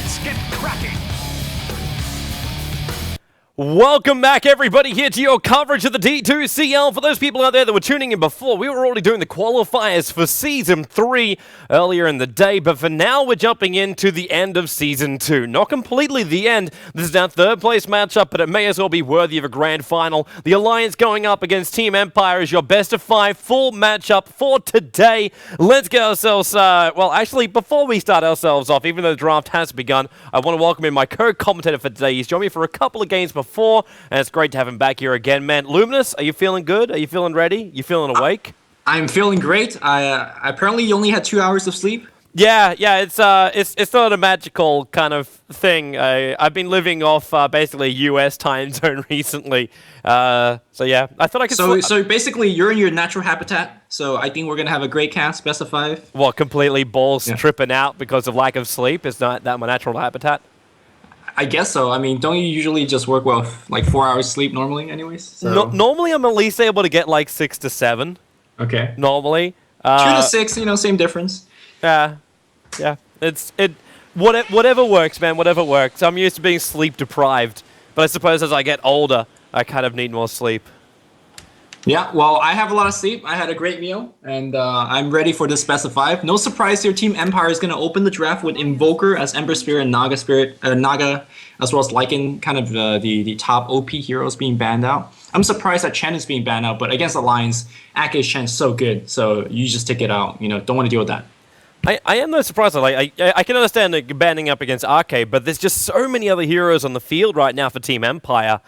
Let's get cracking! Welcome back, everybody, here to your coverage of the D2CL. For those people out there that were tuning in before, we were already doing the qualifiers for Season 3 earlier in the day, but for now, we're jumping into the end of Season 2. Not completely the end. This is our third place matchup, but it may as well be worthy of a grand final. The Alliance going up against Team Empire is your best of 5 full matchup for today. Let's get ourselves, well, actually, before we start ourselves off, even though the draft has begun, I want to welcome in my co-commentator for today. He's joined me for a couple of games before, and it's great to have him back here again, man. Luminous, are you feeling good? Are you feeling ready? You feeling awake? I'm feeling great. I apparently only had 2 hours of sleep. Yeah, it's not a magical kind of thing. I've been living off basically US time zone recently. So yeah, I thought I could. So basically, you're in your natural habitat. So I think we're gonna have a great cast, best of 5. What, completely balls tripping out because of lack of sleep? Is not that my natural habitat? I guess so. I mean, don't you usually just work well like 4 hours sleep normally, anyways? So. Normally, I'm at least able to get like 6 to 7. Okay. Normally. 2 to 6, same difference. Yeah. Whatever works, man. Whatever works. I'm used to being sleep deprived, but I suppose as I get older, I kind of need more sleep. Yeah, well, I have a lot of sleep. I had a great meal, and I'm ready for this best of 5. No surprise here, Team Empire is going to open the draft with Invoker as Ember Spirit and Naga Spirit, Naga, as well as Lycan, kind of the top OP heroes being banned out. I'm surprised that Chen is being banned out, but against Alliance, Ake's Chen is so good, so you just take it out. Don't want to deal with that. I am no surprise. Like I can understand banning up against Arcade, but there's just so many other heroes on the field right now for Team Empire.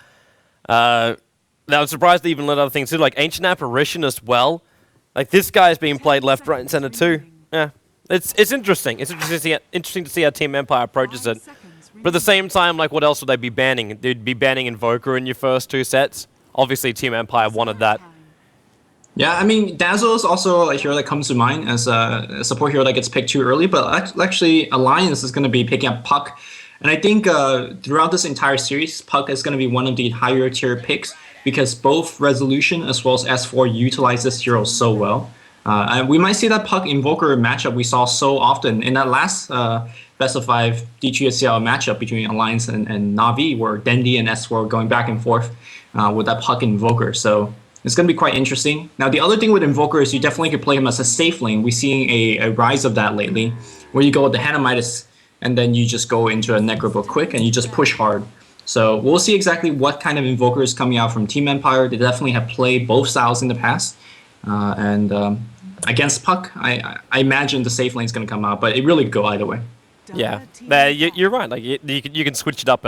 I'm surprised they even let other things do, like Ancient Apparition as well. Like, this guy's being played left, right, and center too. Yeah, it's interesting. It's interesting to see how Team Empire approaches it. But at the same time, like, what else would they be banning? They'd be banning Invoker in your first 2 sets. Obviously, Team Empire wanted that. Yeah, I mean, Dazzle is also a hero that comes to mind as a support hero that gets picked too early, but actually, Alliance is going to be picking up Puck. And I think throughout this entire series, Puck is going to be one of the higher tier picks, because both Resolution as well as S4 utilize this hero so well. And we might see that Puck Invoker matchup we saw so often in that last best of 5 D2CL matchup between Alliance and Na'Vi, where Dendi and S4 were going back and forth with that Puck Invoker. So it's going to be quite interesting. Now, the other thing with Invoker is you definitely could play him as a safe lane. We're seeing a rise of that lately, where you go with the Hanamitis, and then you just go into a Necrobook quick, and you just push hard. So we'll see exactly what kind of Invoker is coming out from Team Empire. They definitely have played both styles in the past. And against Puck, I imagine the safe lane is going to come out, but it really could go either way. Yeah, you're right. Like you can switch it up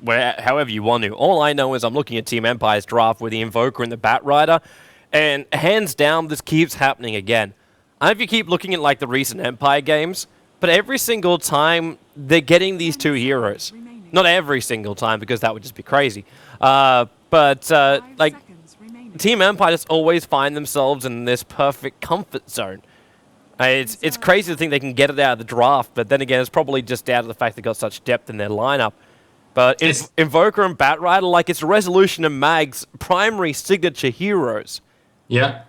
however you want to. All I know is I'm looking at Team Empire's draft with the Invoker and the Bat Rider, and hands down, this keeps happening again. I don't know if you keep looking at like the recent Empire games, but every single time they're getting these 2 heroes. Not every single time, because that would just be crazy. But like, Team Empire just always find themselves in this perfect comfort zone. It's crazy to think they can get it out of the draft, but then again, it's probably just out of the fact they got such depth in their lineup. But it's Invoker and Bat Rider, like, it's Resolution and Mag's primary signature heroes. Yeah.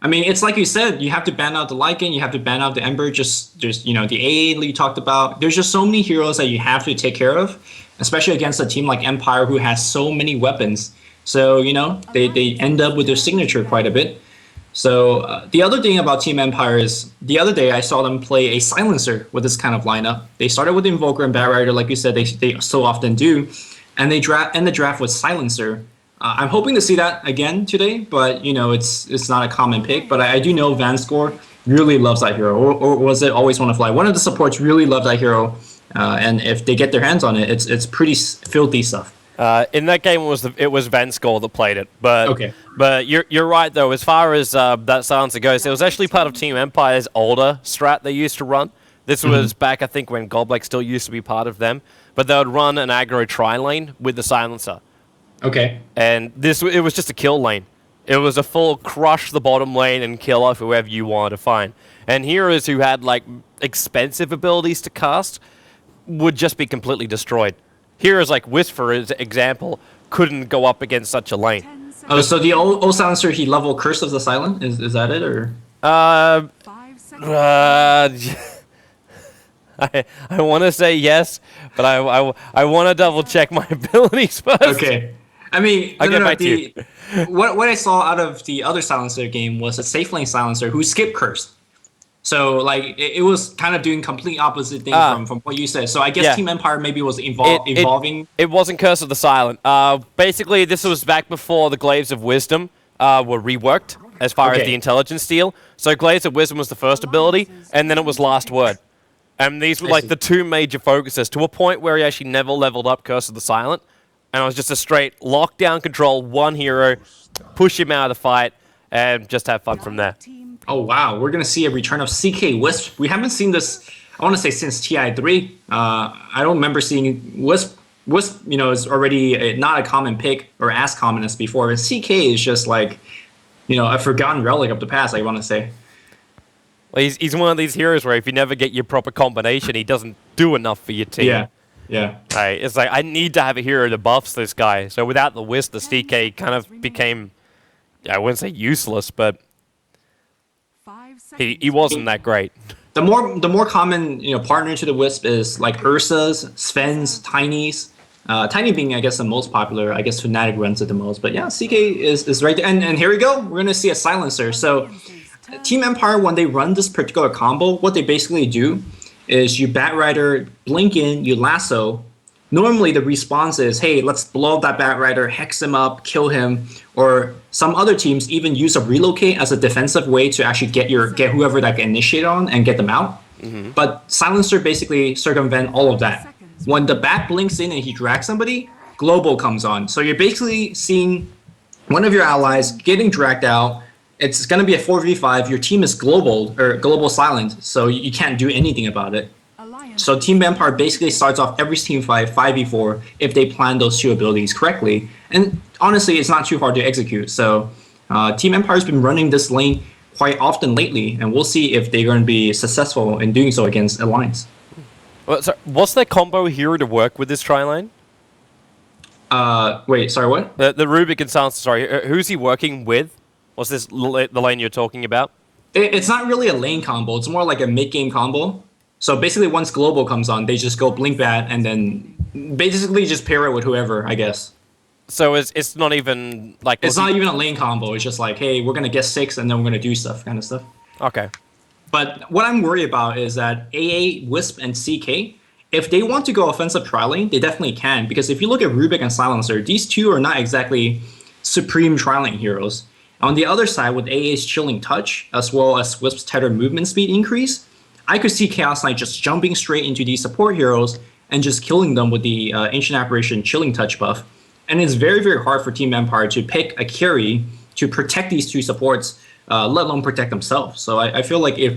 I mean, it's like you said, you have to ban out the Lycan, you have to ban out the Ember, just the AA you talked about. There's just so many heroes that you have to take care of, especially against a team like Empire who has so many weapons. So, they end up with their signature quite a bit. So the other thing about Team Empire is the other day I saw them play a Silencer with this kind of lineup. They started with Invoker and Bat Rider, like you said, they so often do, and they end the draft with Silencer. I'm hoping to see that again today, but it's not a common pick. But I do know Vanscore really loves that hero, or was it Always Want to Fly? One of the supports really love that hero, and if they get their hands on it, it's pretty filthy stuff. In that game, it was Vanscore that played it, but okay. But you're right though. As far as that Silencer goes, it was actually part of Team Empire's older strat they used to run. This was back, I think, when Goblik still used to be part of them, but they would run an aggro tri-lane with the Silencer. Okay. And it was just a kill lane. It was a full crush the bottom lane and kill off whoever you wanted to find. And heroes who had like expensive abilities to cast would just be completely destroyed. Heroes like Wisp, for example, couldn't go up against such a lane. Oh, so the old Silencer, he level Curse of the Silent? Is that it, or? I want to say yes, but I want to double check my abilities first. Okay. I mean, I'll get back to you. What I saw out of the other Silencer game was a safe lane Silencer who skipped Curse. So like it was kind of doing complete opposite thing from what you said. So I guess Team Empire maybe was evolving. It wasn't Curse of the Silent. Basically, this was back before the Glaives of Wisdom were reworked as far as the intelligence steal. So Glaives of Wisdom was the first ability, and then it was Last Word. And these were like the two major focuses, to a point where he actually never leveled up Curse of the Silent. And it was just a straight lockdown control, one hero, push him out of the fight, and just have fun from there. Oh wow, we're gonna see a return of CK Wisp. We haven't seen this, I want to say, since TI3. I don't remember seeing Wisp. Wisp, is already not a common pick or as common as before. But CK is just like, a forgotten relic of the past, I want to say. Well, he's one of these heroes where if you never get your proper combination, he doesn't do enough for your team. Yeah. Right, it's like, I need to have a hero that buffs this guy. So without the Wisp, the CK kind of became, I wouldn't say useless, but he wasn't that great. The more common partner to the Wisp is like Ursa's, Sven's, Tiny's. Tiny being, I guess, the most popular. I guess Fnatic runs it the most. But yeah, CK is right there. And here we go. We're gonna see a Silencer. So Team Empire, when they run this particular combo, what they basically do is you Batrider, blink in, you lasso. Normally the response is, hey, let's blow up that Batrider, hex him up, kill him, or some other teams even use a relocate as a defensive way to actually get whoever that get initiated on and get them out. But Silencer basically circumvent all of that. When the Bat blinks in and he drags somebody, Global comes on. So you're basically seeing one of your allies getting dragged out. It's going to be a 4v5. Your team is global silent, so you can't do anything about it. So Team Empire basically starts off every team fight 5v4 if they plan those two abilities correctly. And honestly, it's not too hard to execute. So Team Empire's been running this lane quite often lately, and we'll see if they're going to be successful in doing so against Alliance. Well, so what's their combo hero to work with this tri-lane? Wait, sorry, what? The Rubik and Silencer, sorry. Who's he working with? What's this, the lane you're talking about? It's not really a lane combo. It's more like a mid-game combo. So basically, once Global comes on, they just go Blink Bat and then basically just pair it with whoever, I guess. So it's not even like... It's not even a lane combo. It's just like, hey, we're going to get 6 and then we're going to do stuff, kind of stuff. Okay. But what I'm worried about is that AA, Wisp, and CK, if they want to go offensive tri-lane, they definitely can. Because if you look at Rubik and Silencer, these two are not exactly supreme tri-lane heroes. On the other side, with AA's Chilling Touch, as well as Wisp's tethered movement speed increase, I could see Chaos Knight just jumping straight into these support heroes and just killing them with the Ancient Apparition Chilling Touch buff. And it's very, very hard for Team Empire to pick a carry to protect these two supports, let alone protect themselves. So I feel like if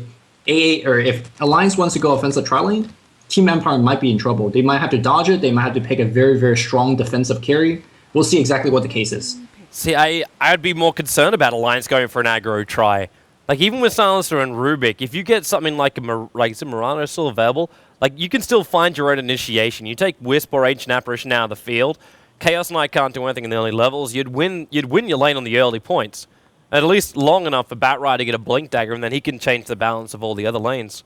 AA or if Alliance wants to go offensive tri-lane, Team Empire might be in trouble. They might have to dodge it. They might have to pick a very, very strong defensive carry. We'll see exactly what the case is. See, I'd be more concerned about Alliance going for an aggro try. Like, even with Silencer and Rubik, if you get something like is Murano still available? Like, you can still find your own initiation. You take Wisp or Ancient Apparition out of the field. Chaos Knight can't do anything in the early levels. You'd win your lane on the early points. At least long enough for Batrider to get a Blink Dagger, and then he can change the balance of all the other lanes.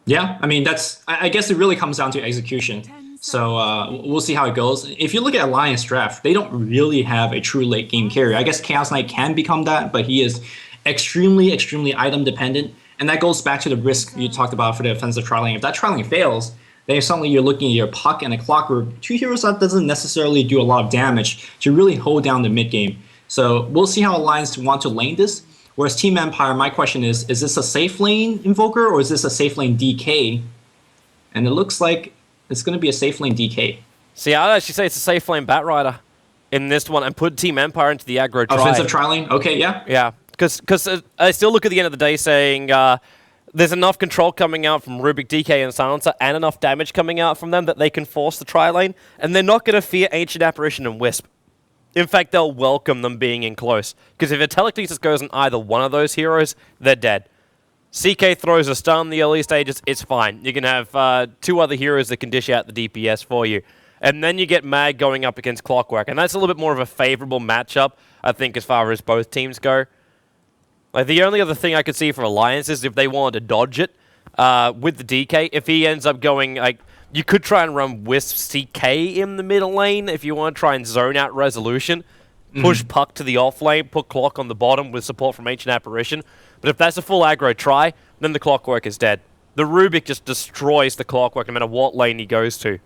Yeah, I mean, I guess it really comes down to execution. So we'll see how it goes. If you look at Alliance draft, they don't really have a true late game carry. I guess Chaos Knight can become that, but he is extremely, extremely item dependent. And that goes back to the risk you talked about for the offensive tri-lane. If that tri-lane fails, then suddenly you're looking at your Puck and a Clockwork, two heroes that doesn't necessarily do a lot of damage to really hold down the mid game. So we'll see how Alliance want to lane this. Whereas Team Empire, my question is this a safe lane Invoker or is this a safe lane DK? And it looks like it's going to be a safe lane DK. See, I'd actually say it's a safe lane Batrider in this one and put Team Empire into the aggro try. Offensive tri-lane? Okay, yeah. Yeah, because I still look at the end of the day saying there's enough control coming out from Rubik, DK, and Silencer and enough damage coming out from them that they can force the tri-lane, and they're not going to fear Ancient Apparition and Wisp. In fact, they'll welcome them being in close, because if a Telekinesis goes on either one of those heroes, they're dead. CK throws a stun in the early stages, it's fine. You can have two other heroes that can dish out the DPS for you. And then you get Mag going up against Clockwork, and that's a little bit more of a favorable matchup, I think, as far as both teams go. Like, the only other thing I could see for Alliance is if they wanted to dodge it, with the DK. If he ends up going, like, you could try and run Wisp CK in the middle lane if you want to try and zone out Resolution. Push Puck to the off lane, put Clock on the bottom with support from Ancient Apparition. But if that's a full aggro try, then the Clockwork is dead. The Rubik just destroys the Clockwork no matter what lane he goes to.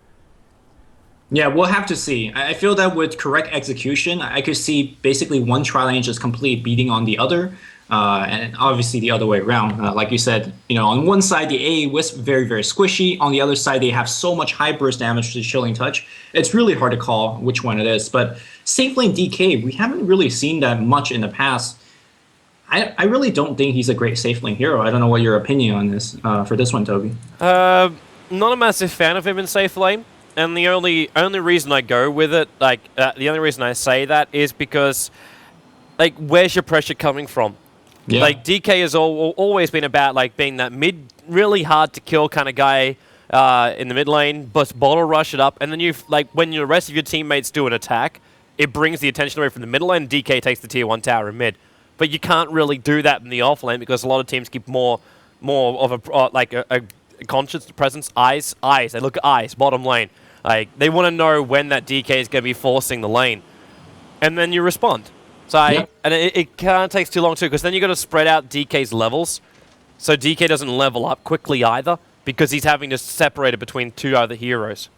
Yeah, we'll have to see. I feel that with correct execution, I could see basically one tri lane just completely beating on the other, and obviously the other way around. Like you said, on one side the AA Wisp very, very squishy. On the other side, they have so much high burst damage to Chilling Touch. It's really hard to call which one it is. But safe lane DK, we haven't really seen that much in the past. I really don't think he's a great safe lane hero. I don't know what your opinion on this for this one, Toby. Not a massive fan of him in safe lane. And the only reason I go with it, the only reason I say that is because, where's your pressure coming from? Yeah. DK has always been about, being that really hard to kill kind of guy in the mid lane, but bottle rush it up, and then when the rest of your teammates do an attack, it brings the attention away from the middle lane, and DK takes the tier 1 tower in mid. But you can't really do that in the off lane because a lot of teams keep more of a conscious presence. Eyes. They look at eyes, bottom lane. They want to know when that DK is going to be forcing the lane. And then you respond. And it kind of takes too long too, because then you got to spread out DK's levels. So DK doesn't level up quickly either, because he's having to separate it between two other heroes.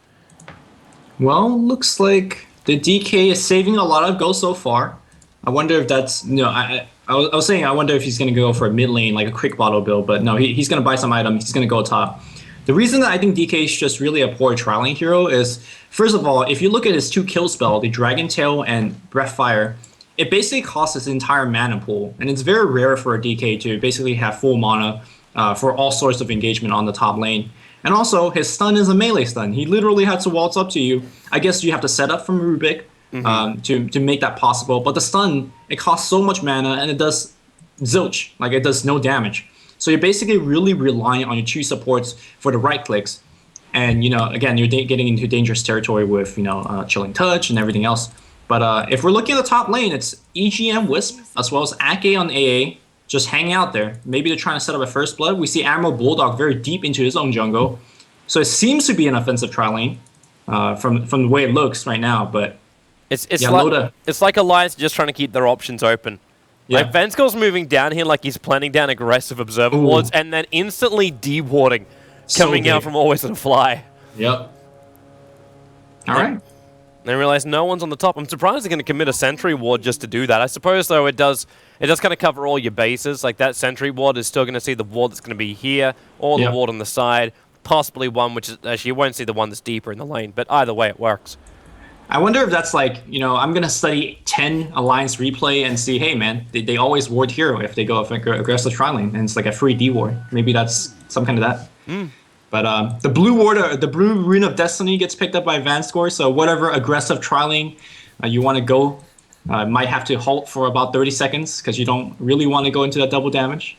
Well, looks like the DK is saving a lot of gold so far. I wonder if that's, I was saying I wonder if he's going to go for a mid lane, like a quick bottle build, but no, he's going to buy some items, he's going to go top. The reason that I think DK is just really a poor tri lane hero is, first of all, if you look at his 2 kill spell, the Dragon Tail and Breath Fire, it basically costs his entire mana pool, and it's very rare for a DK to basically have full mana for all sorts of engagement on the top lane. And also, his stun is a melee stun. He literally has to waltz up to you. I guess you have to set up from Rubik to make that possible, but the stun, it costs so much mana, and it does zilch, it does no damage. So you're basically really relying on your 2 supports for the right clicks. And, again, you're getting into dangerous territory with, Chilling Touch and everything else. But if we're looking at the top lane, it's EGM Wisp as well as Ake on AA just hanging out there. Maybe they're trying to set up a First Blood. We see Admiral Bulldog very deep into his own jungle. So it seems to be an offensive tri lane from the way it looks right now. But it's like Alliance just trying to keep their options open. Yeah. Venskull's moving down here like he's planning down aggressive observer wards and then instantly de-warding coming out from Always on a Fly. Yep. All right. Then realize no one's on the top. I'm surprised they're going to commit a sentry ward just to do that. I suppose, though, it does kind of cover all your bases. That sentry ward is still going to see the ward that's going to be here, or the ward on the side, possibly one which is actually you won't see the one that's deeper in the lane. But either way, it works. I wonder if that's I'm going to study 10 Alliance replay and see, hey, man, they always ward hero if they go aggressive tri lane, and it's like a free D-ward. Maybe that's some kind of that. But the blue ward, the blue Rune of Destiny gets picked up by Vanscore, so whatever aggressive tri lane you want to go, might have to halt for about 30 seconds because you don't really want to go into that double damage.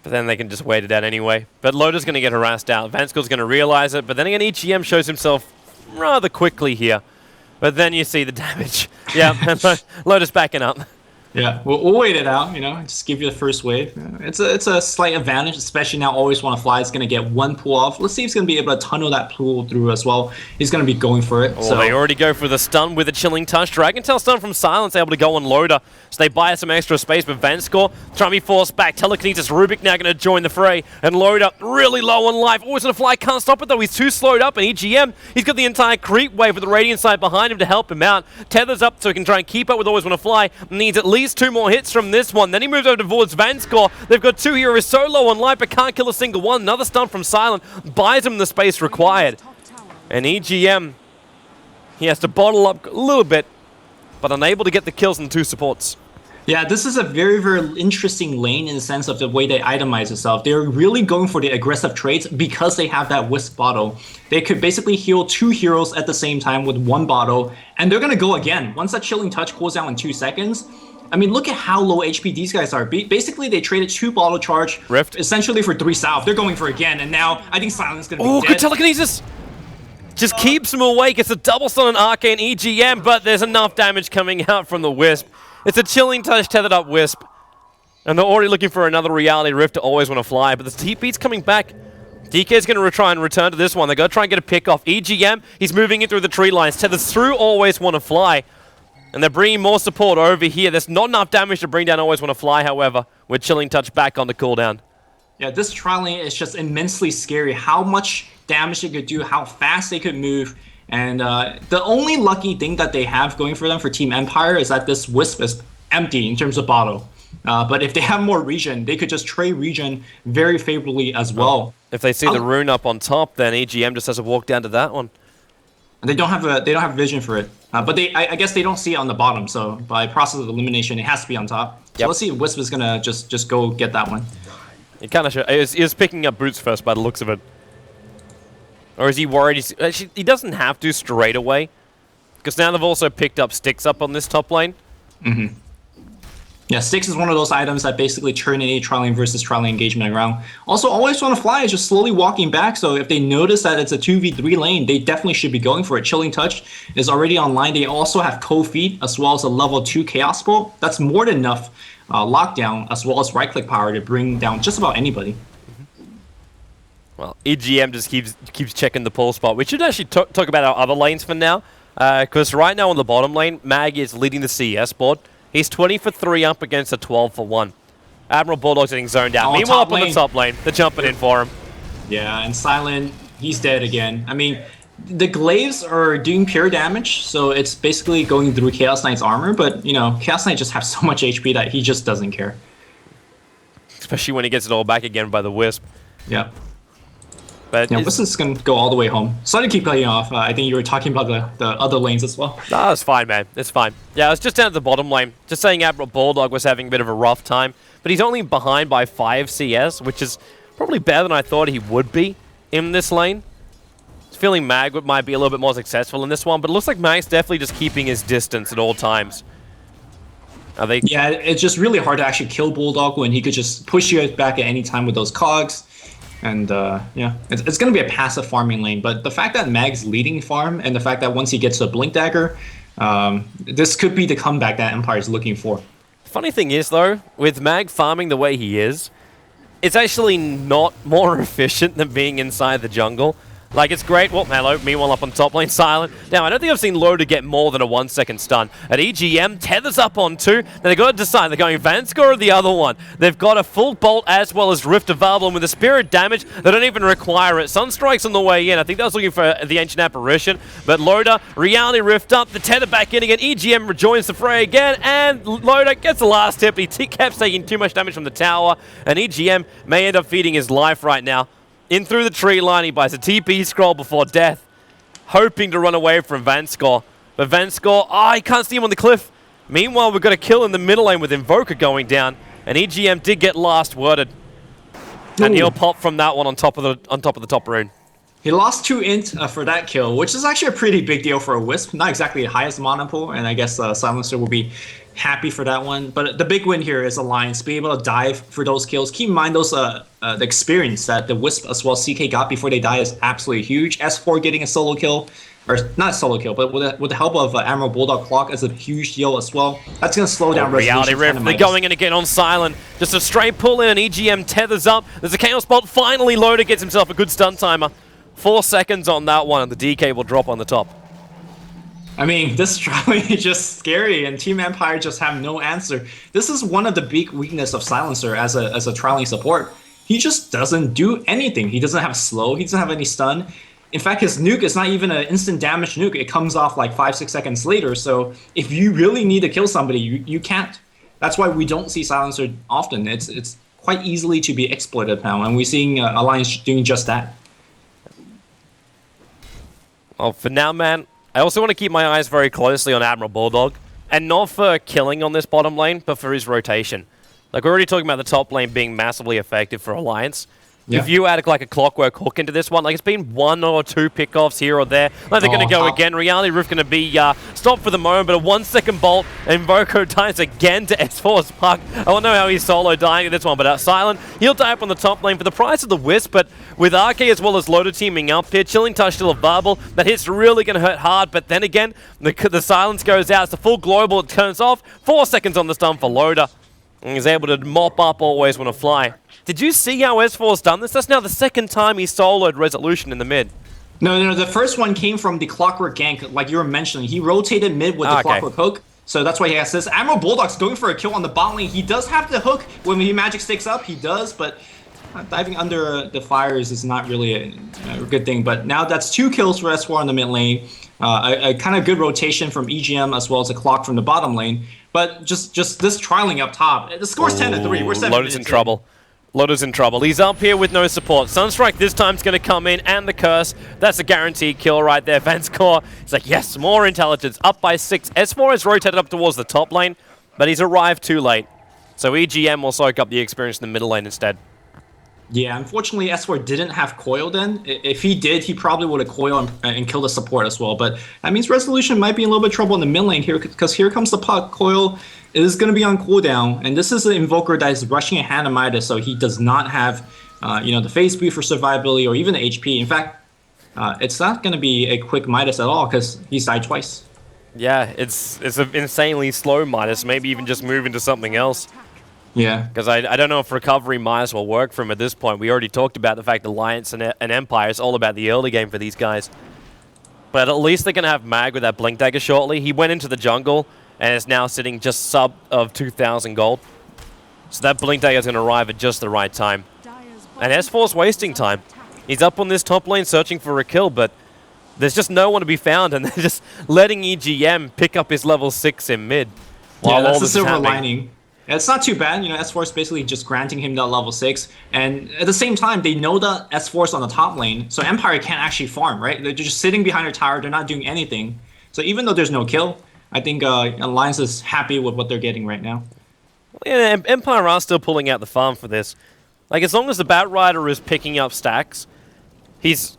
But then they can just wait it out anyway. But Loda's going to get harassed out. Vanscore's going to realize it, but then again, EGM shows himself rather quickly here. But then you see the damage. Yeah, Loda's backing up. Yeah, we'll wait it out, just give you the first wave. It's a slight advantage, especially now Always Want to Fly is going to get one pull off. Let's see if he's going to be able to tunnel that pull through as well. He's going to be going for it. So they already go for the stun with a Chilling Touch. Dragon Tail stun from Silence able to go on Loda. So they buy some extra space, but Vanscore trying to be forced back. Telekinesis Rubik now going to join the fray. And Loda really low on life. Always Want to Fly can't stop it though. He's too slowed up. And EGM, he's got the entire creep wave with the Radiant side behind him to help him out. Tethers up so he can try and keep up with Always Want to Fly. Needs at least 2 more hits from this one. Then he moves over towards Vanscore. They've got 2 heroes so low on life but can't kill a single one. Another stun from Silent buys him the space required. And EGM, he has to bottle up a little bit, but unable to get the kills on the 2 supports. Yeah, this is a very, very interesting lane in the sense of the way they itemize itself. They're really going for the aggressive trades because they have that Wisp bottle. They could basically heal 2 heroes at the same time with 1 bottle, and they're going to go again. Once that Chilling Touch cools down in 2 seconds, I mean, look at how low HP these guys are. Basically, they traded 2 bottle charge, Rift, essentially for 3 salve. They're going for again, and now I think Silent's going to be dead. Oh, good telekinesis! Just keeps him awake. It's a double stun on Arcane EGM, but there's enough damage coming out from the Wisp. It's a Chilling Touch tethered up Wisp. And they're already looking for another Reality Rift to always want to fly, but the TP's coming back. DK's going to try and return to this one. They're going to try and get a pick off. EGM, he's moving in through the tree lines. Tethers through always want to fly. And they're bringing more support over here. There's not enough damage to bring down always want to fly, however, with Chilling Touch back on the cooldown. Yeah, this trial lane is just immensely scary. How much damage they could do, how fast they could move. And the only lucky thing that they have going for them for Team Empire is that this Wisp is empty in terms of bottle. But if they have more regen, they could just trade regen very favorably as well. If they see the rune up on top, then EGM just has to walk down to that one. And they don't have vision for it. But I guess they don't see it on the bottom. So by process of elimination, it has to be on top. So let's see if Wisp is gonna just go get that one. It kind of is picking up Brutes first by the looks of it. Or is he worried? Actually, he doesn't have to straight away. Because now they've also picked up Sticks up on this top lane. Mm-hmm. Yeah, Sticks is one of those items that basically turn any trial lane versus trial lane engagement around. Also, always want to fly is just slowly walking back, so if they notice that it's a 2v3 lane, they definitely should be going for it. Chilling Touch is already online. They also have Cold Feet as well as a level 2 Chaos Bolt. That's more than enough lockdown as well as right-click power to bring down just about anybody. Well, EGM just keeps checking the pull spot. We should actually talk about our other lanes for now, because right now on the bottom lane, Mag is leading the CS board. He's 20 for 3 up against a 12 for 1. Admiral Bulldog's getting zoned out. Meanwhile, up on the top lane, they're jumping in for him. Yeah, and Silent, he's dead again. I mean, the glaives are doing pure damage, so it's basically going through Chaos Knight's armor, but, you know, Chaos Knight just has so much HP that he just doesn't care. Especially when he gets it all back again by the Wisp. Yeah. But yeah, Wisp is going to go all the way home. Sorry to keep cutting you off. I think you were talking about the other lanes as well. No, it's fine, man. It's fine. Yeah, I was just down at the bottom lane. Just saying Admiral Bulldog was having a bit of a rough time. But he's only behind by 5 CS, which is probably better than I thought he would be in this lane. I was feeling Mag might be a little bit more successful in this one, but it looks like Mag's definitely just keeping his distance at all times. Are they? Yeah, it's just really hard to actually kill Bulldog when he could just push you back at any time with those cogs. And yeah, it's going to be a passive farming lane. But the fact that Mag's leading farm and the fact that once he gets a Blink Dagger, this could be the comeback that Empire is looking for. Funny thing is, though, with Mag farming the way he is, it's actually not more efficient than being inside the jungle. Like, it's great. Well, hello. Meanwhile, up on top lane, Silent. Now, I don't think I've seen Loda get more than a 1-second stun. At EGM, Tethers up on 2. Now, they've got to decide. They're going Vanscore or the other one. They've got a full bolt as well as Rift available. And with the Spirit damage, they don't even require it. Sunstrike's on the way in. I think that was looking for the Ancient Apparition. But Loda, Reality Rift up. The Tether back in again. EGM rejoins the fray again. And Loda gets the last hit. But he kept taking too much damage from the tower. And EGM may end up feeding his life right now. In through the tree line, he buys a TP scroll before death, hoping to run away from Vanscore. But Vanscore, he can't see him on the cliff. Meanwhile, we've got a kill in the middle lane with Invoker going down, and EGM did get last worded. Ooh. And he'll pop from that one on top of the top rune. He lost 2 int for that kill, which is actually a pretty big deal for a Wisp. Not exactly the highest mana pool, and I guess Silencer will be happy for that one. But the big win here is Alliance being able to dive for those kills. Keep in mind those the experience that the Wisp as well as CK got before they die is absolutely huge. S4 getting a solo kill, or not a solo kill, but with the help of Admiral Bulldog Clock is a huge deal as well. That's going to slow down Reality Rift. They're going in again on Silent. Just a straight pull in and EGM tethers up. There's a Chaos Bolt. Finally, Loda gets himself a good stun timer. 4 seconds on that one, and the DK will drop on the top. I mean, this trial is just scary, and Team Empire just have no answer. This is one of the big weakness of Silencer as a trialing support. He just doesn't do anything. He doesn't have slow. He doesn't have any stun. In fact, his nuke is not even an instant damage nuke. It comes off like 5-6 seconds later. So if you really need to kill somebody, you can't. That's why we don't see Silencer often. It's quite easily to be exploited now, and we're seeing Alliance doing just that. Well, for now, man, I also want to keep my eyes very closely on Admiral Bulldog. And not for killing on this bottom lane, but for his rotation. Like, we're already talking about the top lane being massively effective for Alliance. Yeah. If you add like a clockwork hook into this one, like it's been 1 or 2 pickoffs here or there. Like they're going to go again. Reality Rift going to be stopped for the moment, but a 1-second bolt. Invoker dies again to S4's puck. I don't know how he's solo dying in this one, but Silent, he'll die up on the top lane for the price of the Wisp, but with RK as well as Loda teaming up here, Chilling Touch still a bubble. That hit's really going to hurt hard, but then again, the silence goes out. It's a full global, it turns off. 4 seconds on the stun for Loda. And he's able to mop up Always Wanna Fly. Did you see how S4's done this? That's now the second time he soloed Resolution in the mid. No, the first one came from the Clockwork gank, like you were mentioning. He rotated mid with the Clockwork hook, so that's why he has this. Admiral Bulldog's going for a kill on the bot lane. He does have the hook when he magic sticks up, he does, but diving under the fires is not really a good thing. But now that's 2 kills for S4 on the mid lane. A kind of good rotation from EGM as well as a clock from the bottom lane. But just this trialing up top. The score's 10-3. We're 7 Lotus in trouble. Lotus in trouble. He's up here with no support. Sunstrike this time's going to come in, and the curse. That's a guaranteed kill right there. Vanscore, he's like, yes, more intelligence. Up by 6. S4 has rotated up towards the top lane, but he's arrived too late. So EGM will soak up the experience in the middle lane instead. Yeah, unfortunately, S4 didn't have Coil then. If he did, he probably would have Coil and killed the support as well. But that means Resolution might be in a little bit of trouble in the mid lane here, because here comes the puck. Coil is going to be on cooldown, and this is an Invoker that is rushing a hand of Midas, so he does not have the phase boost for survivability or even the HP. In fact, it's not going to be a quick Midas at all, because he's died twice. Yeah, it's an insanely slow Midas, maybe even just move into something else. Yeah. Because I don't know if recovery might as well work for him at this point. We already talked about the fact Alliance and Empire is all about the early game for these guys. But at least they're going to have Mag with that Blink Dagger shortly. He went into the jungle and is now sitting just sub of 2,000 gold. So that Blink Dagger is going to arrive at just the right time. And S4's wasting time. He's up on this top lane searching for a kill, but there's just no one to be found, and they're just letting EGM pick up his level 6 in mid. Yeah, that's the silver lining. It's not too bad, S4 is basically just granting him that level 6, and at the same time, they know that S4 is on the top lane, so Empire can't actually farm, right? They're just sitting behind their tower, they're not doing anything. So even though there's no kill, I think Alliance is happy with what they're getting right now. Yeah, Empire are still pulling out the farm for this. Like, as long as the Batrider is picking up stacks, it's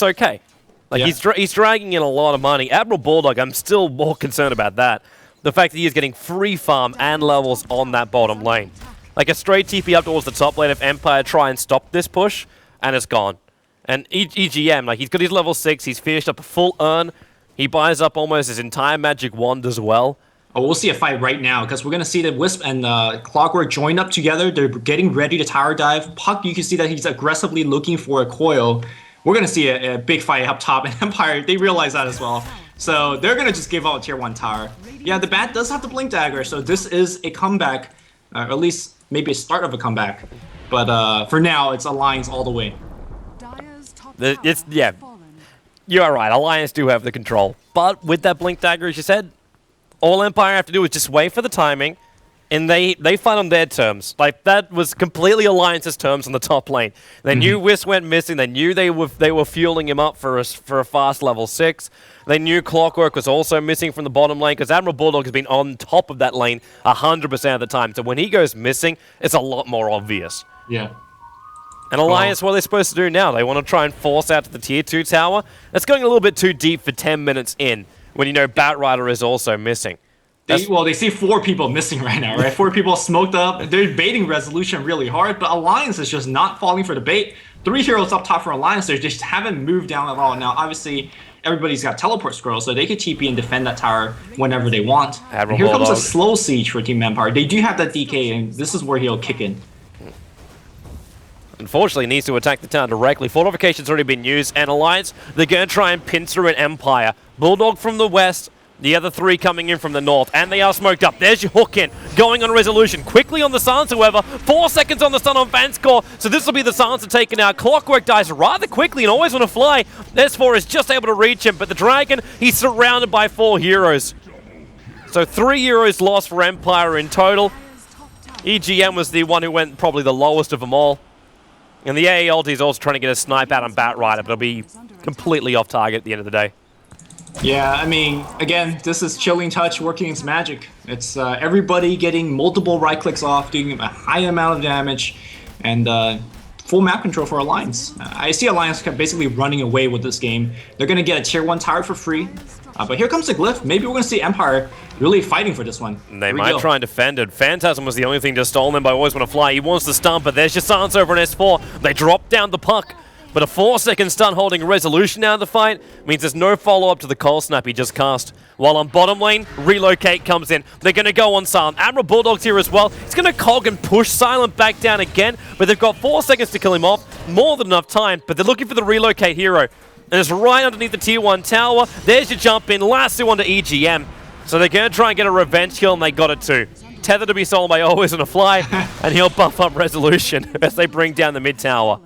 okay. Like, yeah. He's dragging in a lot of money. Admiral Bulldog, I'm still more concerned about that. The fact that he is getting free farm and levels on that bottom lane. Like a straight TP up towards the top lane if Empire try and stop this push, and it's gone. And EGM, like he's got his level 6, he's finished up a full urn, he buys up almost his entire magic wand as well. Oh, we'll see a fight right now, because we're going to see that Wisp and Clockwork joined up together, they're getting ready to tower dive. Puck, you can see that he's aggressively looking for a coil. We're going to see a big fight up top, and Empire, they realize that as well. So they're going to just give out a tier 1 tower. Yeah, the Bat does have the Blink Dagger, so this is a comeback, or at least maybe a start of a comeback. But for now, it's Alliance all the way. Yeah, you're right, Alliance do have the control. But with that Blink Dagger, as you said, all Empire have to do is just wait for the timing, and they fight on their terms. Like, that was completely Alliance's terms on the top lane. They knew Wisp went missing, they knew they were fueling him up for a fast level 6. They knew Clockwork was also missing from the bottom lane, because Admiral Bulldog has been on top of that lane 100% of the time. So when he goes missing, it's a lot more obvious. Yeah. And Alliance, what are they supposed to do now? They want to try and force out to the tier 2 tower? That's going a little bit too deep for 10 minutes in, when you know Batrider is also missing. They see 4 people missing right now, right? 4 people smoked up. They're baiting Resolution really hard, but Alliance is just not falling for the bait. 3 heroes up top for Alliance, they just haven't moved down at all. Now, obviously, everybody's got teleport scrolls, so they could TP and defend that tower whenever they want. Here comes a slow siege for Team Empire. They do have that DK, and this is where he'll kick in. Unfortunately, he needs to attack the town directly. Fortification's already been used, and Alliance, they're going to try and pin through an Empire. Bulldog from the west, the other 3 coming in from the north, and they are smoked up. There's your hook in, going on Resolution. Quickly on the silence, however. 4 seconds on the stun on Vanscore, so this will be the silencer taken out. Clockwork dies rather quickly and Always Wanna Fly. S4 is just able to reach him, but the Dragon, he's surrounded by 4 heroes. So 3 heroes lost for Empire in total. EGM was the one who went probably the lowest of them all. And the AA ulti is also trying to get a snipe out on Batrider, but it'll be completely off target at the end of the day. Yeah, I mean, again, this is Chilling Touch working its magic. It's everybody getting multiple right clicks off, doing a high amount of damage, and full map control for Alliance. I see Alliance basically running away with this game. They're going to get a tier 1 tower for free. But here comes the Glyph. Maybe we're going to see Empire really fighting for this one. They might try and defend it. Phantasm was the only thing just stolen by Always Wanna Fly. He wants to stomp, but there's your silence over an S4. They drop down the puck. But a 4-second stun holding Resolution out of the fight means there's no follow-up to the Cold Snap he just cast. While on bottom lane, Relocate comes in. They're going to go on Silent. Admiral Bulldog's here as well. He's going to cog and push Silent back down again, but they've got 4 seconds to kill him off. More than enough time, but they're looking for the Relocate hero. And it's right underneath the tier 1 tower. There's your jump in. Lasso onto EGM. So they're going to try and get a revenge kill, and they got it too. Tether to be sold by Always on a Fly, and he'll buff up Resolution as they bring down the mid tower.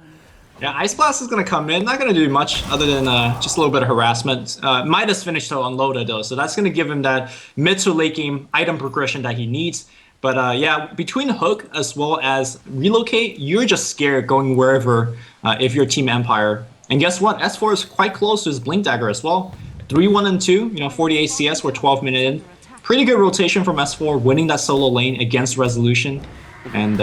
Yeah, Ice Blast is going to come in. Not going to do much other than just a little bit of harassment. Midas finished to unloaded though, so that's going to give him that mid to late game item progression that he needs. But yeah, between Hook as well as Relocate, you're just scared going wherever if you're Team Empire. And guess what? S4 is quite close to his Blink Dagger as well. 3-1 and 2, 48 CS, we're 12 minutes in. Pretty good rotation from S4, winning that solo lane against Resolution. And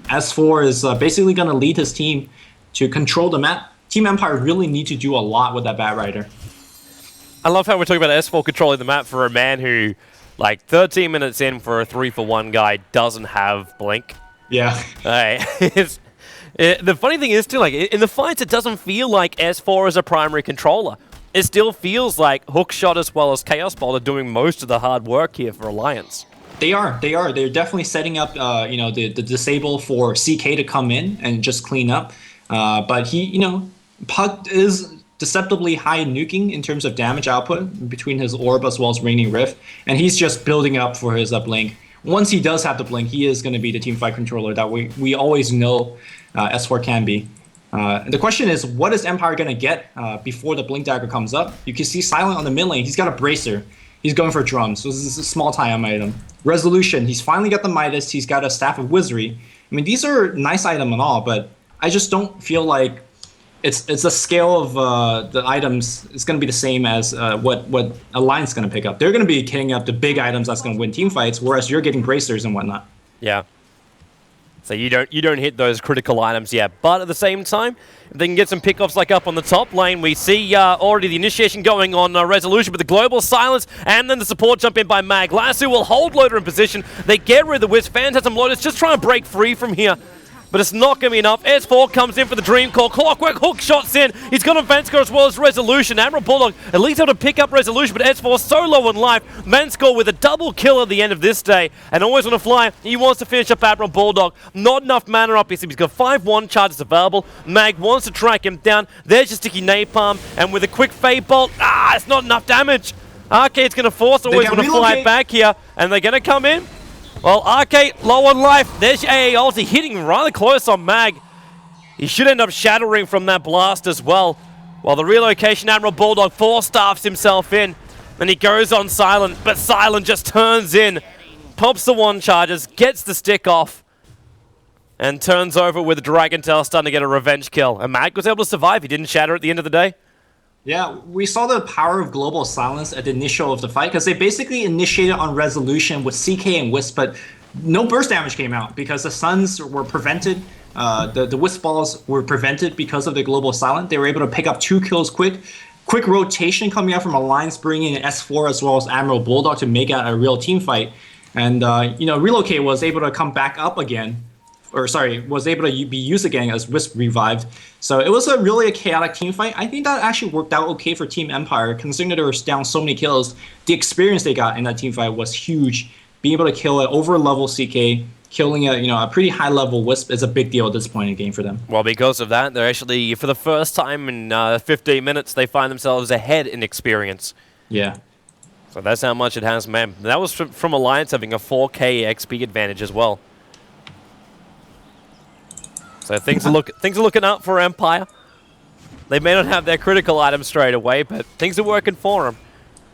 S4 is basically going to lead his team to control the map. Team Empire really need to do a lot with that Bat Rider. I love how we're talking about S4 controlling the map for a man who, like, 13 minutes in for a 3-for-1 guy doesn't have Blink. Yeah. The funny thing is, too, like, in the fights, it doesn't feel like S4 is a primary controller. It still feels like Hookshot as well as Chaos Bolt are doing most of the hard work here for Alliance. They are. They're definitely setting up, the disable for CK to come in and just clean up. But he, Puck is deceptively high nuking in terms of damage output between his Orb as well as Raining Rift, and he's just building up for his Blink. Once he does have the Blink, he is going to be the teamfight controller that we always know S4 can be. The question is, what is Empire going to get before the Blink Dagger comes up? You can see Silent on the mid lane. He's got a Bracer. He's going for drums, so this is a small time item. Resolution, he's finally got the Midas. He's got a Staff of Wizardry. I mean, these are nice items and all, but I just don't feel like it's the scale of the items is going to be the same as what Alliance is going to pick up. They're going to be hitting up the big items that's going to win team fights, whereas you're getting bracers and whatnot. Yeah. So you don't hit those critical items yet, but at the same time, if they can get some pickoffs like up on the top lane, we see already the initiation going on Resolution, but the global silence, and then the support jump in by Mag. Lasso will hold Loader in position. They get rid of the Wisp. Phantasm Loader's just trying to break free from here. But it's not going to be enough. S4 comes in for the Dream Call. Clockwork Hook shots in. He's got a Vanscore as well as Resolution. Admiral Bulldog at least able to pick up Resolution, but S4 so low on life. Vanscore with a double kill at the end of this day. And Always on a Fly, he wants to finish up Admiral Bulldog. Not enough mana up. He's got 5-1 charges available. Mag wants to track him down. There's your sticky Napalm. And with a quick Fade Bolt, it's not enough damage. Arcade's going to force Always on a Fly back here. And they're going to come in. Well, Arcade, low on life. There's your AA ulti, hitting rather close on Mag. He should end up shattering from that blast as well. While the relocation Admiral Bulldog 4-staffs himself in. Then he goes on Silent, but Silent just turns in. Pops the 1 charges, gets the stick off. And turns over with a Dragon Tail starting to get a revenge kill. And Mag was able to survive. He didn't shatter at the end of the day. Yeah, we saw the power of global silence at the initial of the fight because they basically initiated on Resolution with CK and Wisp, but no burst damage came out because the Suns were prevented. The Wisp balls were prevented because of the global silence. They were able to pick up 2 kills quick. Quick rotation coming out from Alliance, bringing in S4 as well as Admiral Bulldog to make it a real team fight. And, Relocate was able to come back up again. Was able to be used again as Wisp revived. So it was really a chaotic team fight. I think that actually worked out okay for Team Empire, considering that they were down so many kills. The experience they got in that team fight was huge. Being able to kill an over-level CK, killing a pretty high-level Wisp is a big deal at this point in the game for them. Well, because of that, they're actually, for the first time in 15 minutes, they find themselves ahead in experience. Yeah. So that's how much it has, man. That was from Alliance having a 4K XP advantage as well. So things are looking up for Empire. They may not have their critical items straight away, but things are working for them.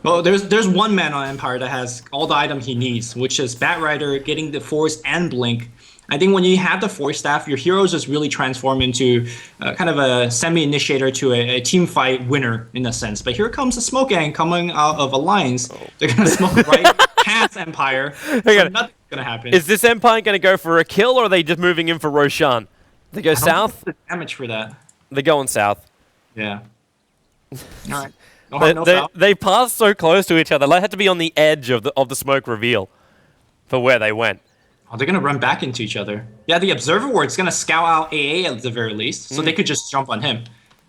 Well, there's one man on Empire that has all the items he needs, which is Bat Rider getting the Force and Blink. I think when you have the Force staff, your heroes just really transform into kind of a semi-initiator to a team fight winner in a sense. But here comes the Smoke Gang coming out of Alliance. They're going to smoke right past Empire. So nothing's going to happen. Is this Empire going to go for a kill, or are they just moving in for Roshan? They go south? The damage for that. They're going south. Yeah. All right. They passed so close to each other. They had to be on the edge of the smoke reveal for where they went. Oh, they're gonna run back into each other. Yeah, the Observer Ward's gonna scout out AA at the very least, so they could just jump on him.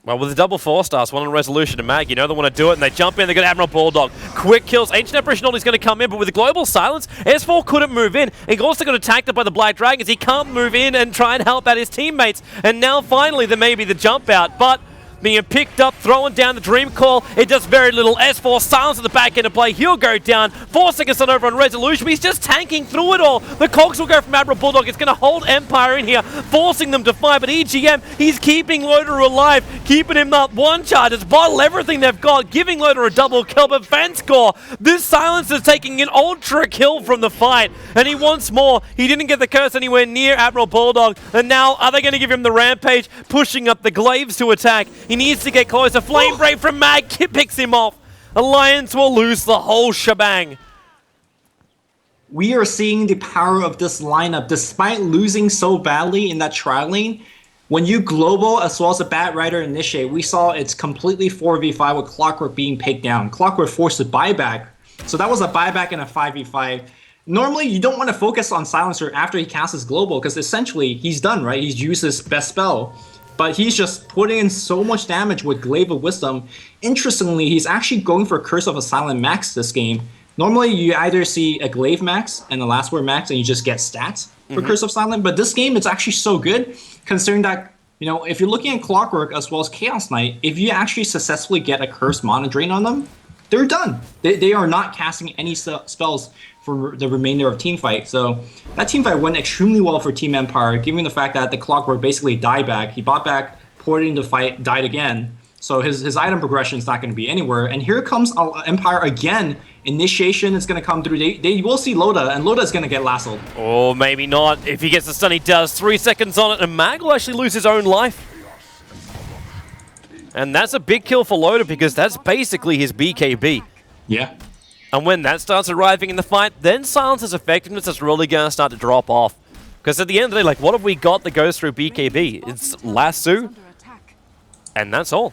Well, with the double 4-stars, one on Resolution and Mag, you know they want to do it, and they jump in, they got Admiral Bulldog. Quick kills, Ancient Emperor Shinoli's going to come in, but with the Global Silence, S4 couldn't move in. He also got attacked by the Black Dragons. He can't move in and try and help out his teammates. And now, finally, there may be the jump out, but being picked up, throwing down the Dream Call, it does very little. S4 silence at the back end of play. He'll go down. 4 seconds on over on Resolution, but he's just tanking through it all. The Cogs will go from Admiral Bulldog. It's going to hold Empire in here, forcing them to fight. But EGM, he's keeping Loader alive, keeping him up. One charge, it's bottle everything they've got, giving Loader a double kill. But Fanscore, this silence is taking an ultra kill from the fight, and he wants more. He didn't get the curse anywhere near Admiral Bulldog, and now are they going to give him the Rampage, pushing up the Glaives to attack? He needs to get closer. Flame Brave from Mag picks him off. Alliance will lose the whole shebang. We are seeing the power of this lineup, despite losing so badly in that tri lane. When you global as well as a Bat Rider initiate, we saw it's completely 4v5 with Clockwork being picked down. Clockwork forced a buyback. So that was a buyback and a 5v5. Normally, you don't want to focus on Silencer after he casts his global, because essentially he's done, right? He's used his best spell. But he's just putting in so much damage with Glaive of Wisdom. Interestingly, he's actually going for Curse of a Silent max this game. Normally, you either see a Glaive max and a Last Word max, and you just get stats for Curse of Silent. But this game, it's actually so good, considering that, you know, if you're looking at Clockwork as well as Chaos Knight, if you actually successfully get a Curse Mana Drain on them, they're done. They are not casting any spells for the remainder of Teamfight. So that Teamfight went extremely well for Team Empire, given the fact that the Clockwork basically died back. He bought back, poured into the fight, died again. So his item progression is not going to be anywhere. And here comes Empire again. Initiation is going to come through. They will see Loda, and Loda is going to get lassoed. Or maybe not. If he gets the stun, he does. 3 seconds on it, and Mag will actually lose his own life. And that's a big kill for Loda, because that's basically his BKB. Yeah. And when that starts arriving in the fight, then Silence's effectiveness is really going to start to drop off. Because at the end of the day, like, what have we got that goes through BKB? It's Lasso, and that's all.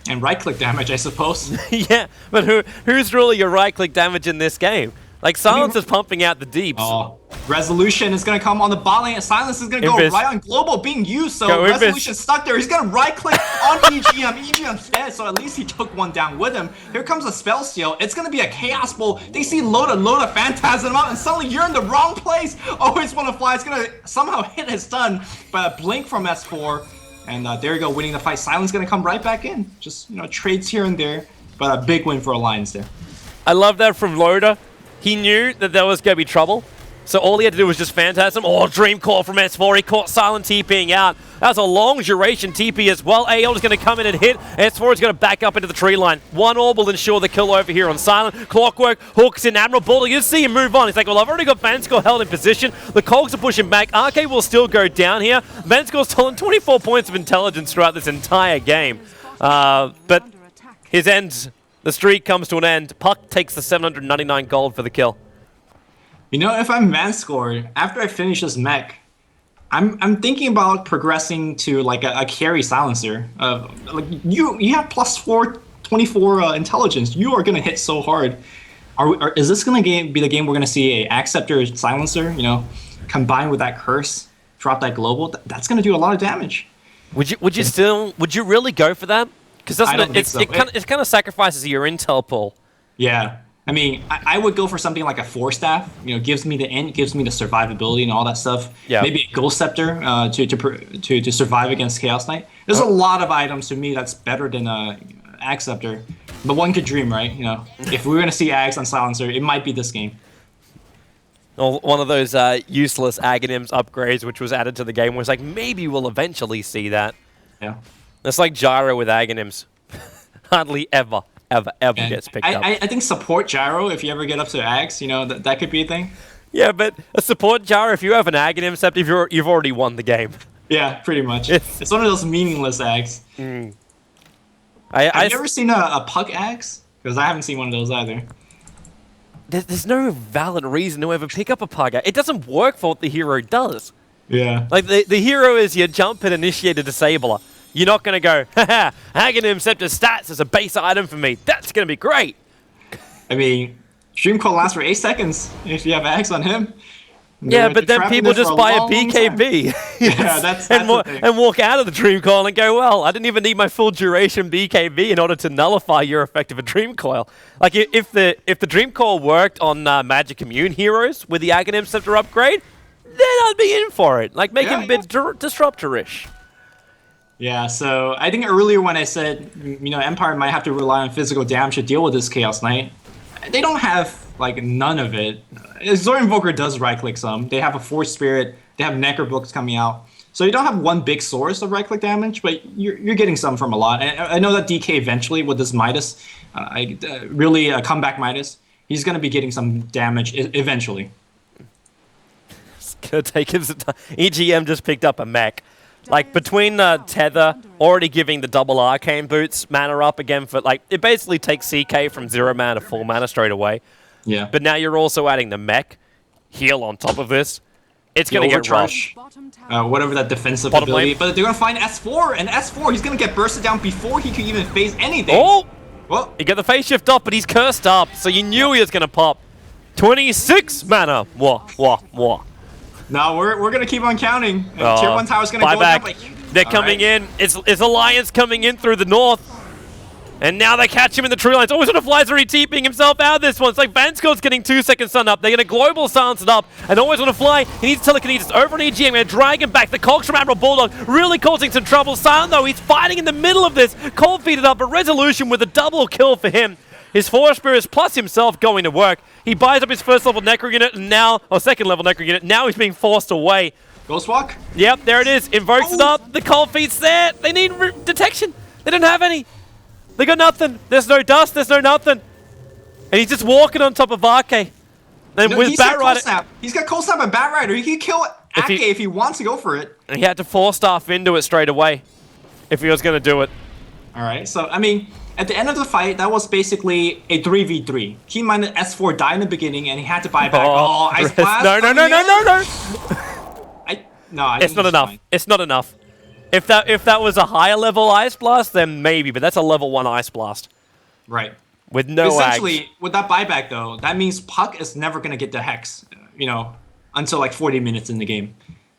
And right-click damage, I suppose. Yeah, but who's really your right-click damage in this game? Like, Silence is pumping out the deeps. Oh, Resolution is going to come on the bot lane, and Silence is going to go right on Global being used, so Resolution's stuck there. He's going to right-click on EGM. EGM's dead, so at least he took one down with him. Here comes a Spell Steal. It's going to be a Chaos Bolt. They see Loda Phantasm him out, and suddenly you're in the wrong place. Always want to fly. It's going to somehow hit his stun, but a blink from S4. And there you go, winning the fight. Silence going to come right back in. Just, you know, trades here and there, but a big win for Alliance there. I love that from Loda. He knew that there was going to be trouble, so all he had to do was just Phantasm. Oh, Dream Call from S4. He caught Silent TPing out. That's a long duration TP as well. AL is going to come in and hit. S4 is going to back up into the tree line. One orb will ensure the kill over here on Silent. Clockwork hooks in Admiral Bulldog. You see him move on. He's like, well, I've already got Vanscore held in position. The Cogs are pushing back. RK will still go down here. Vanscore's stolen 24 points of intelligence throughout this entire game. But his ends... The streak comes to an end. Puck takes the 799 gold for the kill. You know, if I'm Vanscore, after I finish this mech, I'm thinking about progressing to like a carry silencer. Like you have +4, 24 intelligence. You are gonna hit so hard. Is this gonna be the game we're gonna see a Acceptor silencer? You know, combined with that curse, drop that global. That's gonna do a lot of damage. Would you really go for that? Because it kind of sacrifices your intel pool. Yeah, I mean, I would go for something like a Force Staff. You know, gives me the int, gives me the survivability and all that stuff. Yeah. Maybe a Ghost Scepter to survive against Chaos Knight. There's a lot of items to me that's better than Axe Scepter. But one could dream, right? You know, if we're gonna see Axe on Silencer, it might be this game. Well, one of those useless Aghanims upgrades which was added to the game was like, maybe we'll eventually see that. Yeah. It's like Gyro with Aghanims. Hardly ever gets picked up. I think support Gyro, if you ever get up to Axe, you know, that could be a thing. Yeah, but a support Gyro, if you have an Aghanim Scepter, you've already won the game. Yeah, pretty much. It's one of those meaningless Axe. Mm. Have you ever seen a Puck Axe? Because I haven't seen one of those either. There's no valid reason to ever pick up a Pug. It doesn't work for what the hero does. Yeah. Like, the hero is you jump and initiate a Disabler. You're not going to go, haha, Aghanim Scepter stats as a base item for me. That's going to be great. I mean, Stream Call lasts for 8 seconds if you have Axe on him. Yeah, but then people just buy a long BKB Yeah, that's and, the thing. and walk out of the Dream Coil and go, well, I didn't even need my full duration BKB in order to nullify your effect of a Dream Coil. Like, if the Dream Coil worked on Magic Immune heroes with the Aghanim Scepter upgrade, then I'd be in for it. Like, make him a bit disruptor-ish. Yeah, so I think earlier when I said, Empire might have to rely on physical damage to deal with this Chaos Knight, they don't have, like, none of it. Zora Invoker does right-click some. They have a Force Spirit. They have Necro Books coming out. So you don't have one big source of right-click damage, but you're getting some from a lot. I know that DK eventually, with this Midas, really a comeback Midas, he's going to be getting some damage eventually. It's going to take him some time. EGM just picked up a mech. Like, between Tether already giving the double Arcane Boots mana up again for, like, it basically takes CK from 0 mana to 4 mana straight away. Yeah. But now you're also adding the mech heal on top of this. It's going to get rough. Whatever that defensive Bottom ability. lane. But they're going to find S4, and S4, he's going to get bursted down before he can even face anything. Oh! Well, He got the phase shift up, but he's cursed up, so you knew he was going to pop. 26 mana. Wah. no, we're going to keep on counting. And Tier 1 tower's going to go buyback. down. Like, They're coming in. It's Alliance coming in through the north. And now they catch him in the tree lines. Oh, he's going to fly through, TPing himself out of this one. It's like Vansco's getting 2 seconds sun up. They're going to global silence it up. And always want to fly. He needs telekinesis over an EGM. Going to drag him back. The cogs from Admiral Bulldog really causing some trouble. Silent, though, he's fighting in the middle of this. Cold feet it up. A resolution with a double kill for him. His Force Spirits plus himself going to work. He buys up his first level Necro unit and now, or second level Necro unit. Now he's being forced away. Ghostwalk? Yep, there it is. Invokes it up. The cold feet's there. They need detection. They don't have any. They got nothing. There's no dust. There's no nothing. And he's just walking on top of Arke. And No, with he's got Cold Batrider, Snap. He's got Cold Snap and Batrider. He can kill Ake if he wants to go for it. he had to force staff into it straight away if he was going to do it. All right, so, I mean, at the end of the fight, that was basically a 3v3. Keep in mind that S4 died in the beginning, and he had to buy back. Oh, Ice Blast. No. No, It's not enough. It's not enough. If that was a higher level Ice Blast, then maybe, but that's a level 1 Ice Blast. Right. With no Essentially, ags. with that buyback, though, that means Puck is never going to get the Hex, until like 40 minutes in the game.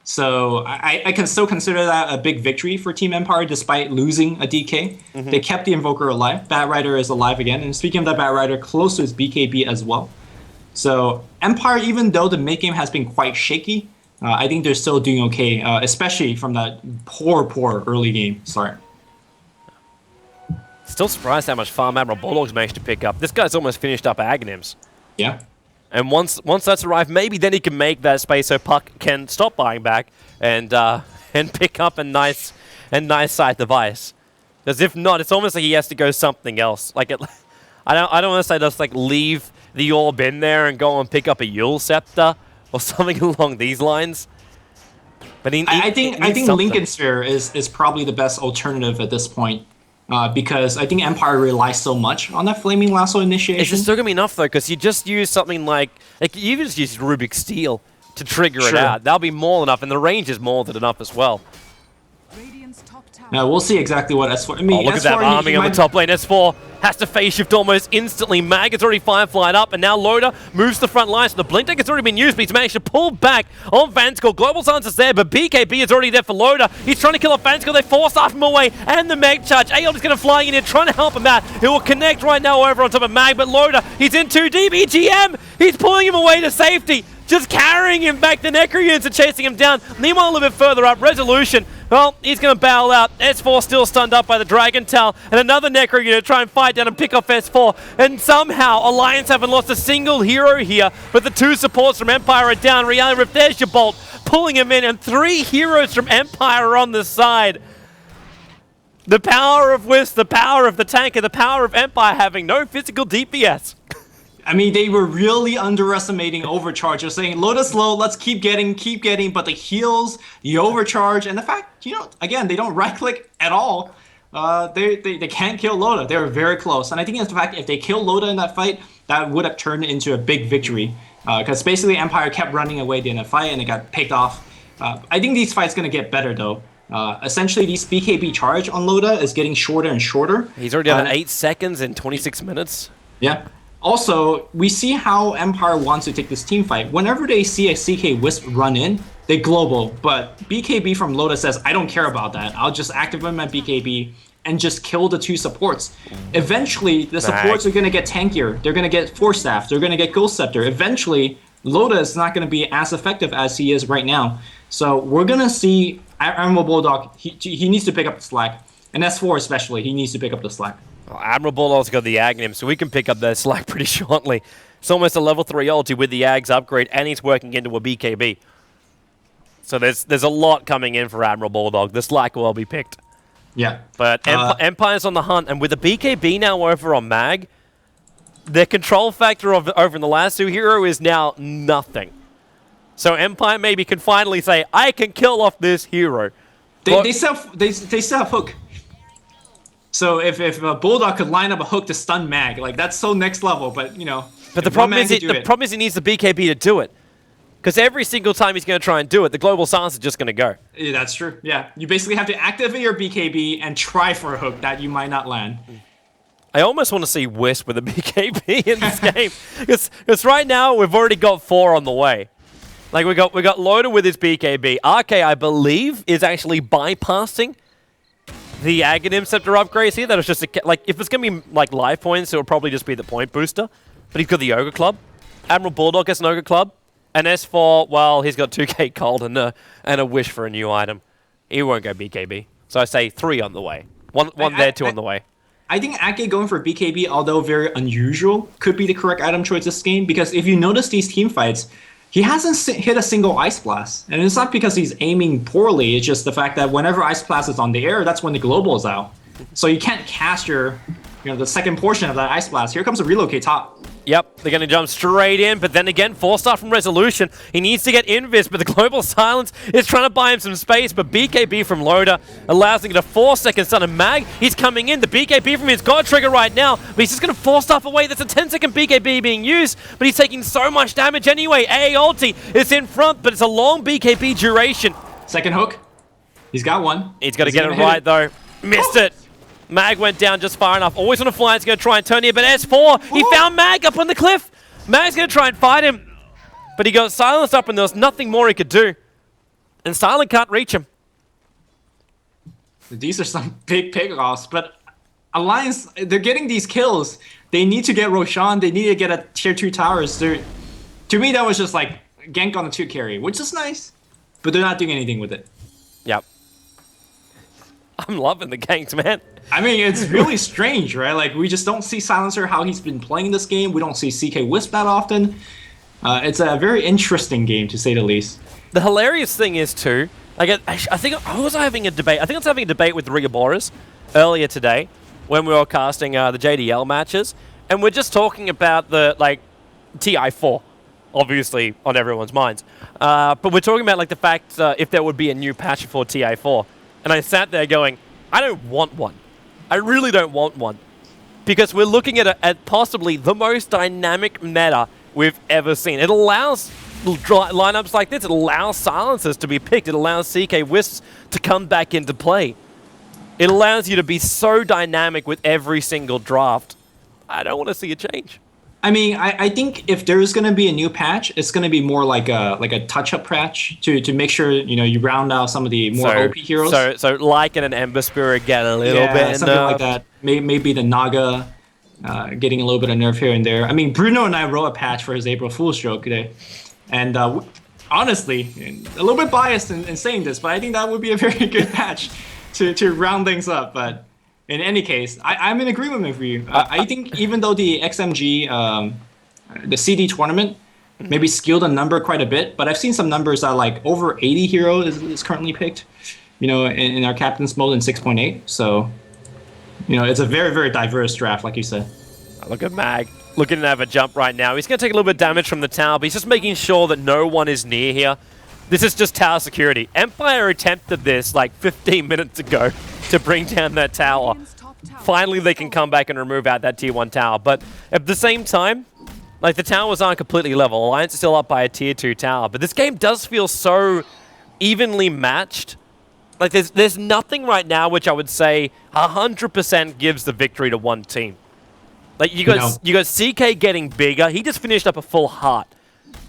So I can still consider that a big victory for Team Empire despite losing a DK. They kept the Invoker alive. Batrider is alive again. And speaking of that Batrider, close to his BKB as well. So Empire, even though the mid game has been quite shaky, I think they're still doing okay, especially from that poor early game start. Still surprised how much farm Admiral Bulldog's managed to pick up. This guy's almost finished up Aghanims. Yeah. And once that's arrived, maybe then he can make that space so Puck can stop buying back and pick up a nice side device. Because if not, it's almost like he has to go something else. Like I don't want to say just like leave the orb in there and go and pick up a Yule Scepter or something along these lines. But I think Lincoln Sphere is probably the best alternative at this point. Because I think Empire relies so much on that Flaming Lasso initiation. Is it still going to be enough, though? Because you just use something like you just use Rubik's Steel to trigger it out. That'll be more than enough, and the range is more than enough as well. Now, we'll see exactly what S4... I mean, look S4, at that arming on the top lane. S4 has to phase shift almost instantly. Mag is already fireflied up, and now Loda moves the front line. So the blink deck has already been used, but he's managed to pull back on Vansco. Global Silence is there, but BKB is already there for Loda. He's trying to kill off Vansco. They force off him away, and the Mag charge. Aeon is going to fly in here, trying to help him out. He will connect right now over on top of Mag, but Loda, he's in too deep. EGM, he's pulling him away to safety. Just carrying him back. The Necro units are chasing him down. Meanwhile, a little bit further up, Resolution. Well, he's going to bail out. S4 still stunned up by the Dragon Tail. And another Necro unit try and fight down and pick off S4. And somehow, Alliance haven't lost a single hero here. But the 2 supports from Empire are down. Reality Rift, there's your Bolt, pulling him in. And 3 heroes from Empire are on the side. The power of Wisp, the power of the tank, and the power of Empire having no physical DPS. I mean, they were really underestimating Overcharge. They're saying, load us low, let's keep getting, but the heals, the Overcharge, and the fact, again, they don't right-click at all. They can't kill Loda. They were very close. And I think it's the fact if they kill Loda in that fight, that would have turned into a big victory. Because basically Empire kept running away in the fight and it got picked off. I think these fights going to get better, though. Essentially, this BKB charge on Loda is getting shorter and shorter. He's already done 8 seconds in 26 minutes. Yeah. Also, we see how Empire wants to take this team fight. Whenever they see a CK Wisp run in, they global. But BKB from Lotus says, I don't care about that. I'll just activate my BKB and just kill the 2 supports. Eventually, the supports are going to get tankier. They're going to get Force Staff. They're going to get Ghost Scepter. Eventually, Lotus is not going to be as effective as he is right now. So we're going to see Admiral Bulldog. He needs to pick up the slack. And S4 especially, he needs to pick up the slack. Well, Admiral Bulldog's got the Ag in him, so we can pick up that slack pretty shortly. It's almost a level 3 ulti with the Ag's upgrade, and he's working into a BKB. So there's a lot coming in for Admiral Bulldog. The slack will well be picked. Yeah. But Empire's on the hunt, and with the BKB now over on Mag, their control factor over in the last 2 hero is now nothing. So Empire maybe can finally say, I can kill off this hero. They still have hook. So if Bulldog could line up a hook to stun Mag, like that's so next level. But you know, but the problem is he needs the BKB to do it. Because every single time he's going to try and do it, the global silence is just going to go. Yeah, that's true. Yeah, you basically have to activate your BKB and try for a hook that you might not land. I almost want to see Wisp with a BKB in this game. Because right now, we've already got 4 on the way. Like, we got Loda with his BKB. RK, I believe, is actually bypassing the Aghanim Scepter upgrades here. That was just, like, if it's going to be, like, life points, it would probably just be the point booster. But he's got the Ogre Club. Admiral Bulldog gets an Ogre Club. And S4, well, he's got 2k Cold and a wish for a new item. He won't go BKB. So I say 3 on the way. One there, 2 on the way. I think Ake going for BKB, although very unusual, could be the correct item choice this game. Because if you notice these team fights, he hasn't hit a single Ice Blast. And it's not because he's aiming poorly. It's just the fact that whenever Ice Blast is on the air, that's when the global is out. So you can't cast the second portion of that Ice Blast. Here comes a relocate top. Yep, they're going to jump straight in, but then again, 4-star from Resolution. He needs to get Invis, but the Global Silence is trying to buy him some space, but BKB from Loda allows him to get a 4-second stun of Mag. He's coming in, the BKB from his God Trigger right now, but he's just going to 4-stuff away. That's a 10-second BKB being used, but he's taking so much damage anyway. AA ulti is in front, but it's a long BKB duration. Second hook. He's got one. He's got to get it right, though. Missed it. Mag went down just far enough. Always on a fly. He's going to try and turn here, but S4, he found Mag up on the cliff. Mag's going to try and fight him, but he got silenced up and there was nothing more he could do. And Silent can't reach him. These are some big pickoffs, but Alliance, they're getting these kills. They need to get Roshan. They need to get a tier 2 towers. To me, that was just like gank on the 2 carry, which is nice, but they're not doing anything with it. Yep. I'm loving the ganks, man. I mean, it's really strange, right? Like, we just don't see Silencer how he's been playing this game. We don't see CK Wisp that often. It's a very interesting game, to say the least. The hilarious thing is, too, like, I think I was having a debate. I think I was having a debate with Rigaboras earlier today when we were casting the JDL matches, and we're just talking about the, like, TI4, obviously, on everyone's minds. But we're talking about, like, the fact if there would be a new patch for TI4. And I sat there going, I don't want one. I really don't want one. Because we're looking at possibly the most dynamic meta we've ever seen. It allows lineups like this. It allows silencers to be picked. It allows CK Wisps to come back into play. It allows you to be so dynamic with every single draft. I don't want to see a change. I mean, I think if there's going to be a new patch, it's going to be more like a touch-up patch to make sure you round out some of the more OP heroes. So like in an Ember Spirit, get a little bit something like that. Maybe the Naga getting a little bit of nerf here and there. I mean, Bruno and I wrote a patch for his April Fool's joke today, and honestly, a little bit biased in saying this, but I think that would be a very good patch to round things up. But in any case, I'm in agreement with you. I think even though the XMG, the CD tournament, maybe skewed the number quite a bit, but I've seen some numbers that like over 80 hero is currently picked, in our captain's mode in 6.8. So, it's a very, very diverse draft, like you said. Look at Mag. Looking to have a jump right now. He's going to take a little bit of damage from the tower, but he's just making sure that no one is near here. This is just tower security. Empire attempted this like 15 minutes ago to bring down that tower. Finally, they can come back and remove out that tier 1 tower. But at the same time, like the towers aren't completely level. Alliance is still up by a tier 2 tower. But this game does feel so evenly matched. Like there's nothing right now which I would say 100% gives the victory to one team. Like you got CK getting bigger. He just finished up a full heart.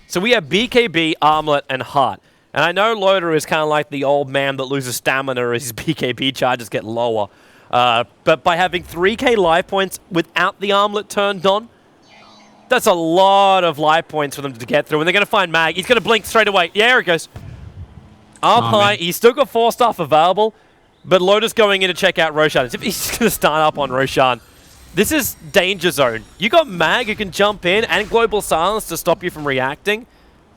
So we have BKB, Armlet, and heart. And I know Loader is kind of like the old man that loses stamina as his BKB charges get lower. But by having 3k life points without the Armlet turned on, that's a lot of life points for them to get through. And they're going to find Mag. He's going to blink straight away. Yeah, there it goes. Up high. Man. He's still got 4 staff available. But Loader's going in to check out Roshan. As if he's going to start up on Roshan. This is danger zone. You got Mag who can jump in and Global Silence to stop you from reacting.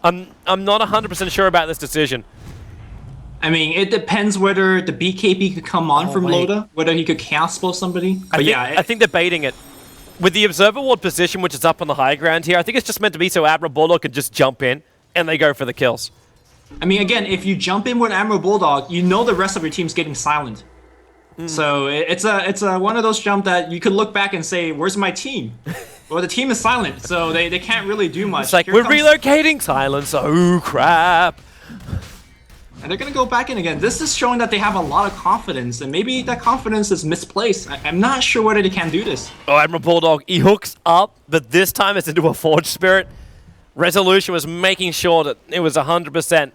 I'm not 100% sure about this decision. I mean, it depends whether the BKB could come on from Loda, whether he could chaos spell somebody. But I think they're baiting it. With the Observer Ward position, which is up on the high ground here, I think it's just meant to be so Admiral Bulldog can just jump in and they go for the kills. I mean, again, if you jump in with Admiral Bulldog, you know the rest of your team's getting silent. So it's a one of those jump that you could look back and say, where's my team? Well, the team is silent, so they can't really do much. It's like, we're relocating silence. Oh, crap. And they're going to go back in again. This is showing that they have a lot of confidence, and maybe that confidence is misplaced. I'm not sure whether they can do this. Oh, Admiral Bulldog, he hooks up, but this time it's into a Forge Spirit. Resolution was making sure that it was 100%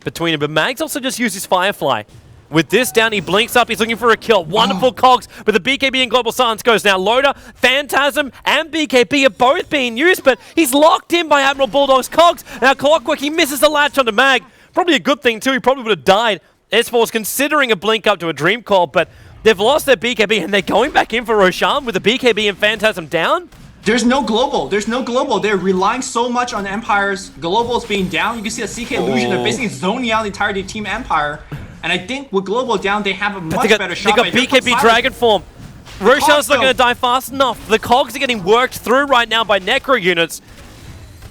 between him, but Mags also just used his Firefly. With this down, he blinks up. He's looking for a kill. Wonderful cogs, but the BKB and Global Silence goes now. Loader, Phantasm, and BKB are both being used, but he's locked in by Admiral Bulldog's cogs. Now Clockwork, he misses the latch onto Mag. Probably a good thing too. He probably would have died. S4's considering a blink up to a Dream Call, but they've lost their BKB, and they're going back in for Roshan with the BKB and Phantasm down. There's no global. There's no global. They're relying so much on Empire's globals being down. You can see a CK illusion. They're basically zoning out the entire Team Empire. And I think with global down, they have a much better shot. They got BKB Dragon Form. Roshan's not going to die fast enough. The cogs are getting worked through right now by Necro units.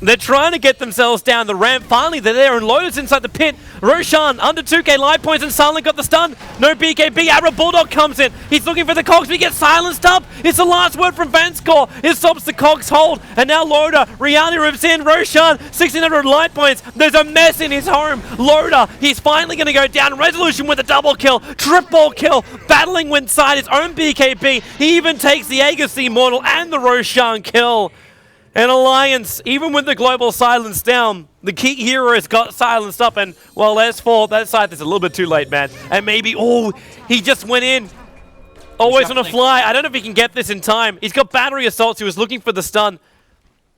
They're trying to get themselves down the ramp. Finally, they're there, and Lotus inside the pit. Roshan, under 2k life points, and Silent got the stun. No BKB. Admiral Bulldog comes in. He's looking for the cogs, but he gets silenced up. It's the last word from Vanscore. It stops the cogs hold. And now Loda, Reality rips in. Roshan, 1600 life points. There's a mess in his home. Loda, he's finally going to go down. Resolution with a double kill. Triple kill. Battling inside his own BKB. He even takes the Aegis the Immortal and the Roshan kill. And Alliance, even with the Global Silence down, the key hero has got silenced up, and, well, S4, that side is a little bit too late, man. And maybe, oh, he just went in. Always on a fly. I don't know if he can get this in time. He's got battery assaults. He was looking for the stun.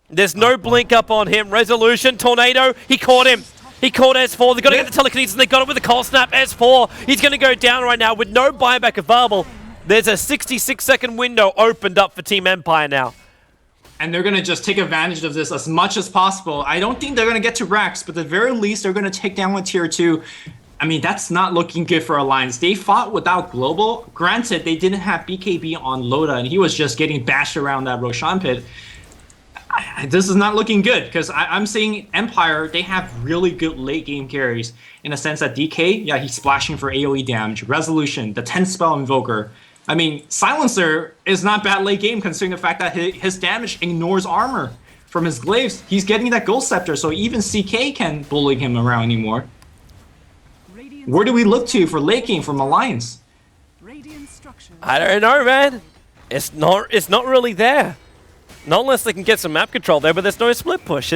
There's no blink up on him. Resolution, Tornado, he caught him. He caught S4. They've got to get the telekinesis, and they got it with the cold snap. S4, he's going to go down right now with no buyback available. There's a 66-second window opened up for Team Empire now. And they're going to just take advantage of this as much as possible. I don't think they're going to get to Rex, but at the very least, they're going to take down with Tier 2. I mean, that's not looking good for Alliance. They fought without Global. Granted, they didn't have BKB on Loda, and he was just getting bashed around that Roshan pit. This is not looking good, because I'm seeing Empire, they have really good late game carries, in the sense that DK, yeah, he's splashing for AoE damage. Resolution, the 10 spell Invoker. I mean, Silencer is not bad late game, considering the fact that his damage ignores armor from his glaives. He's getting that Ghost Scepter, so even CK can't bully him around anymore. Where do we look to for late game from Alliance? I don't know, man. It's not really there. Not unless they can get some map control there, but there's no split push.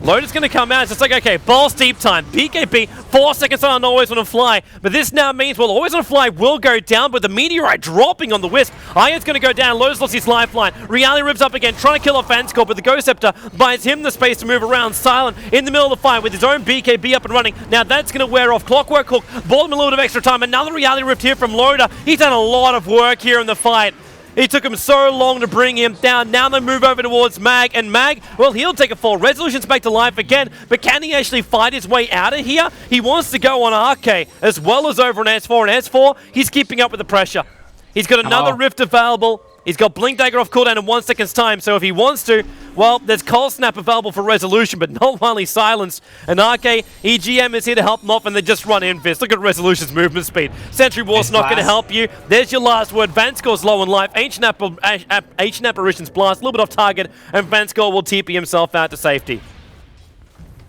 Loader's going to come out. It's just like, okay, balls deep time. BKB, 4 seconds on Always On A Fly. But this now means, well, Always On A Fly will go down, but the Meteorite dropping on the Wisp. Iron's going to go down. Loader's lost his lifeline. Reality rips up again, trying to kill off Vanscore, but the Ghost Scepter buys him the space to move around. Silent in the middle of the fight with his own BKB up and running. Now that's going to wear off. Clockwork Hook bought him a little bit of extra time. Another Reality Rift here from Loader. He's done a lot of work here in the fight. It took him so long to bring him down. Now they move over towards Mag. And Mag, well, he'll take a fall. Resolution's back to life again. But can he actually fight his way out of here? He wants to go on RK as well as over on S4. And S4, he's keeping up with the pressure. He's got another Rift available. He's got Blink Dagger off cooldown in 1 second's time. So if he wants to, well, there's Cold Snap available for Resolution, but not while he's silenced. And RK, EGM is here to help him off, and they just run in fist. Look at Resolution's movement speed. Sentry War's not going to help you. There's your last word. Vanscore's low in life. Ancient Apparition's Blast, a little bit off target, and Vanscore will TP himself out to safety.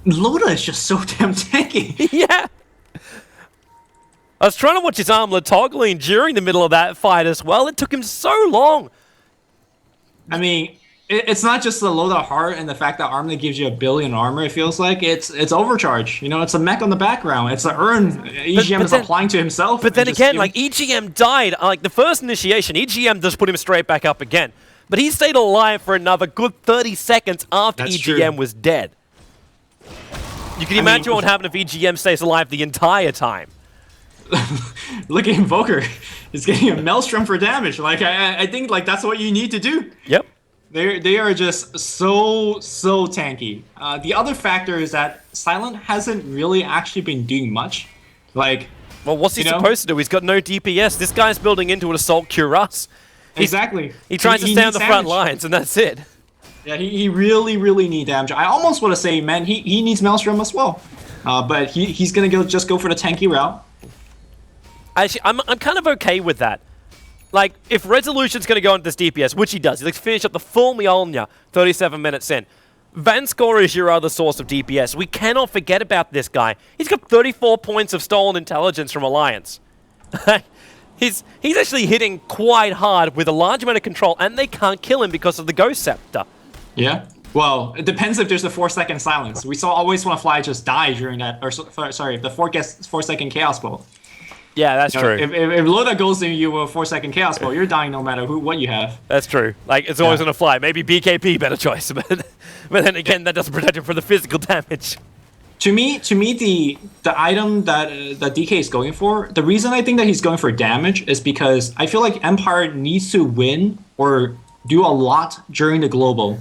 Loda is just so damn tanky. Yeah. I was trying to watch his armlet toggling during the middle of that fight as well. It took him so long. I mean, it's not just the load of heart and the fact that Armlet gives you 1 billion armor. It feels like it's overcharge. You know, it's a mech on the background. It's an urn EGM is applying to himself. But then again, like EGM died. Like the first initiation, EGM just put him straight back up again. But he stayed alive for another good 30 seconds after EGM was dead. You can imagine what would happen if EGM stays alive the entire time. Look at Invoker. He's getting a Maelstrom for damage. Like I think like that's what you need to do. Yep. They are just so tanky. The other factor is that Silent hasn't really actually been doing much. Like, well, what's he supposed to do? He's got no DPS. This guy's building into an assault cuirass. Exactly. He tries to stay on the front lines, and that's it. Yeah, he really need damage. I almost want to say, man, he needs Maelstrom as well. But he's gonna just go for the tanky route. Actually, I'm kind of okay with that. Like, if Resolution's going to go into this DPS, which he does, he's like finish up the full Mjolnir 37 minutes in. Vanskor is your other source of DPS. We cannot forget about this guy. He's got 34 points of stolen intelligence from Alliance. he's actually hitting quite hard with a large amount of control, and they can't kill him because of the Ghost Scepter. Yeah. Well, it depends if there's a 4-second silence. We saw Always Wanna Fly just die during that, or sorry, the 4-second Chaos Bolt. Yeah, that's true. If Loda goes in you with a 4-second Chaos Ball, you're dying no matter what you have. That's true. Like, it's always going to fly. Maybe BKP, better choice. But then again, that doesn't protect him from the physical damage. To me, the item that DK is going for, the reason I think that he's going for damage is because I feel like Empire needs to win or do a lot during the global.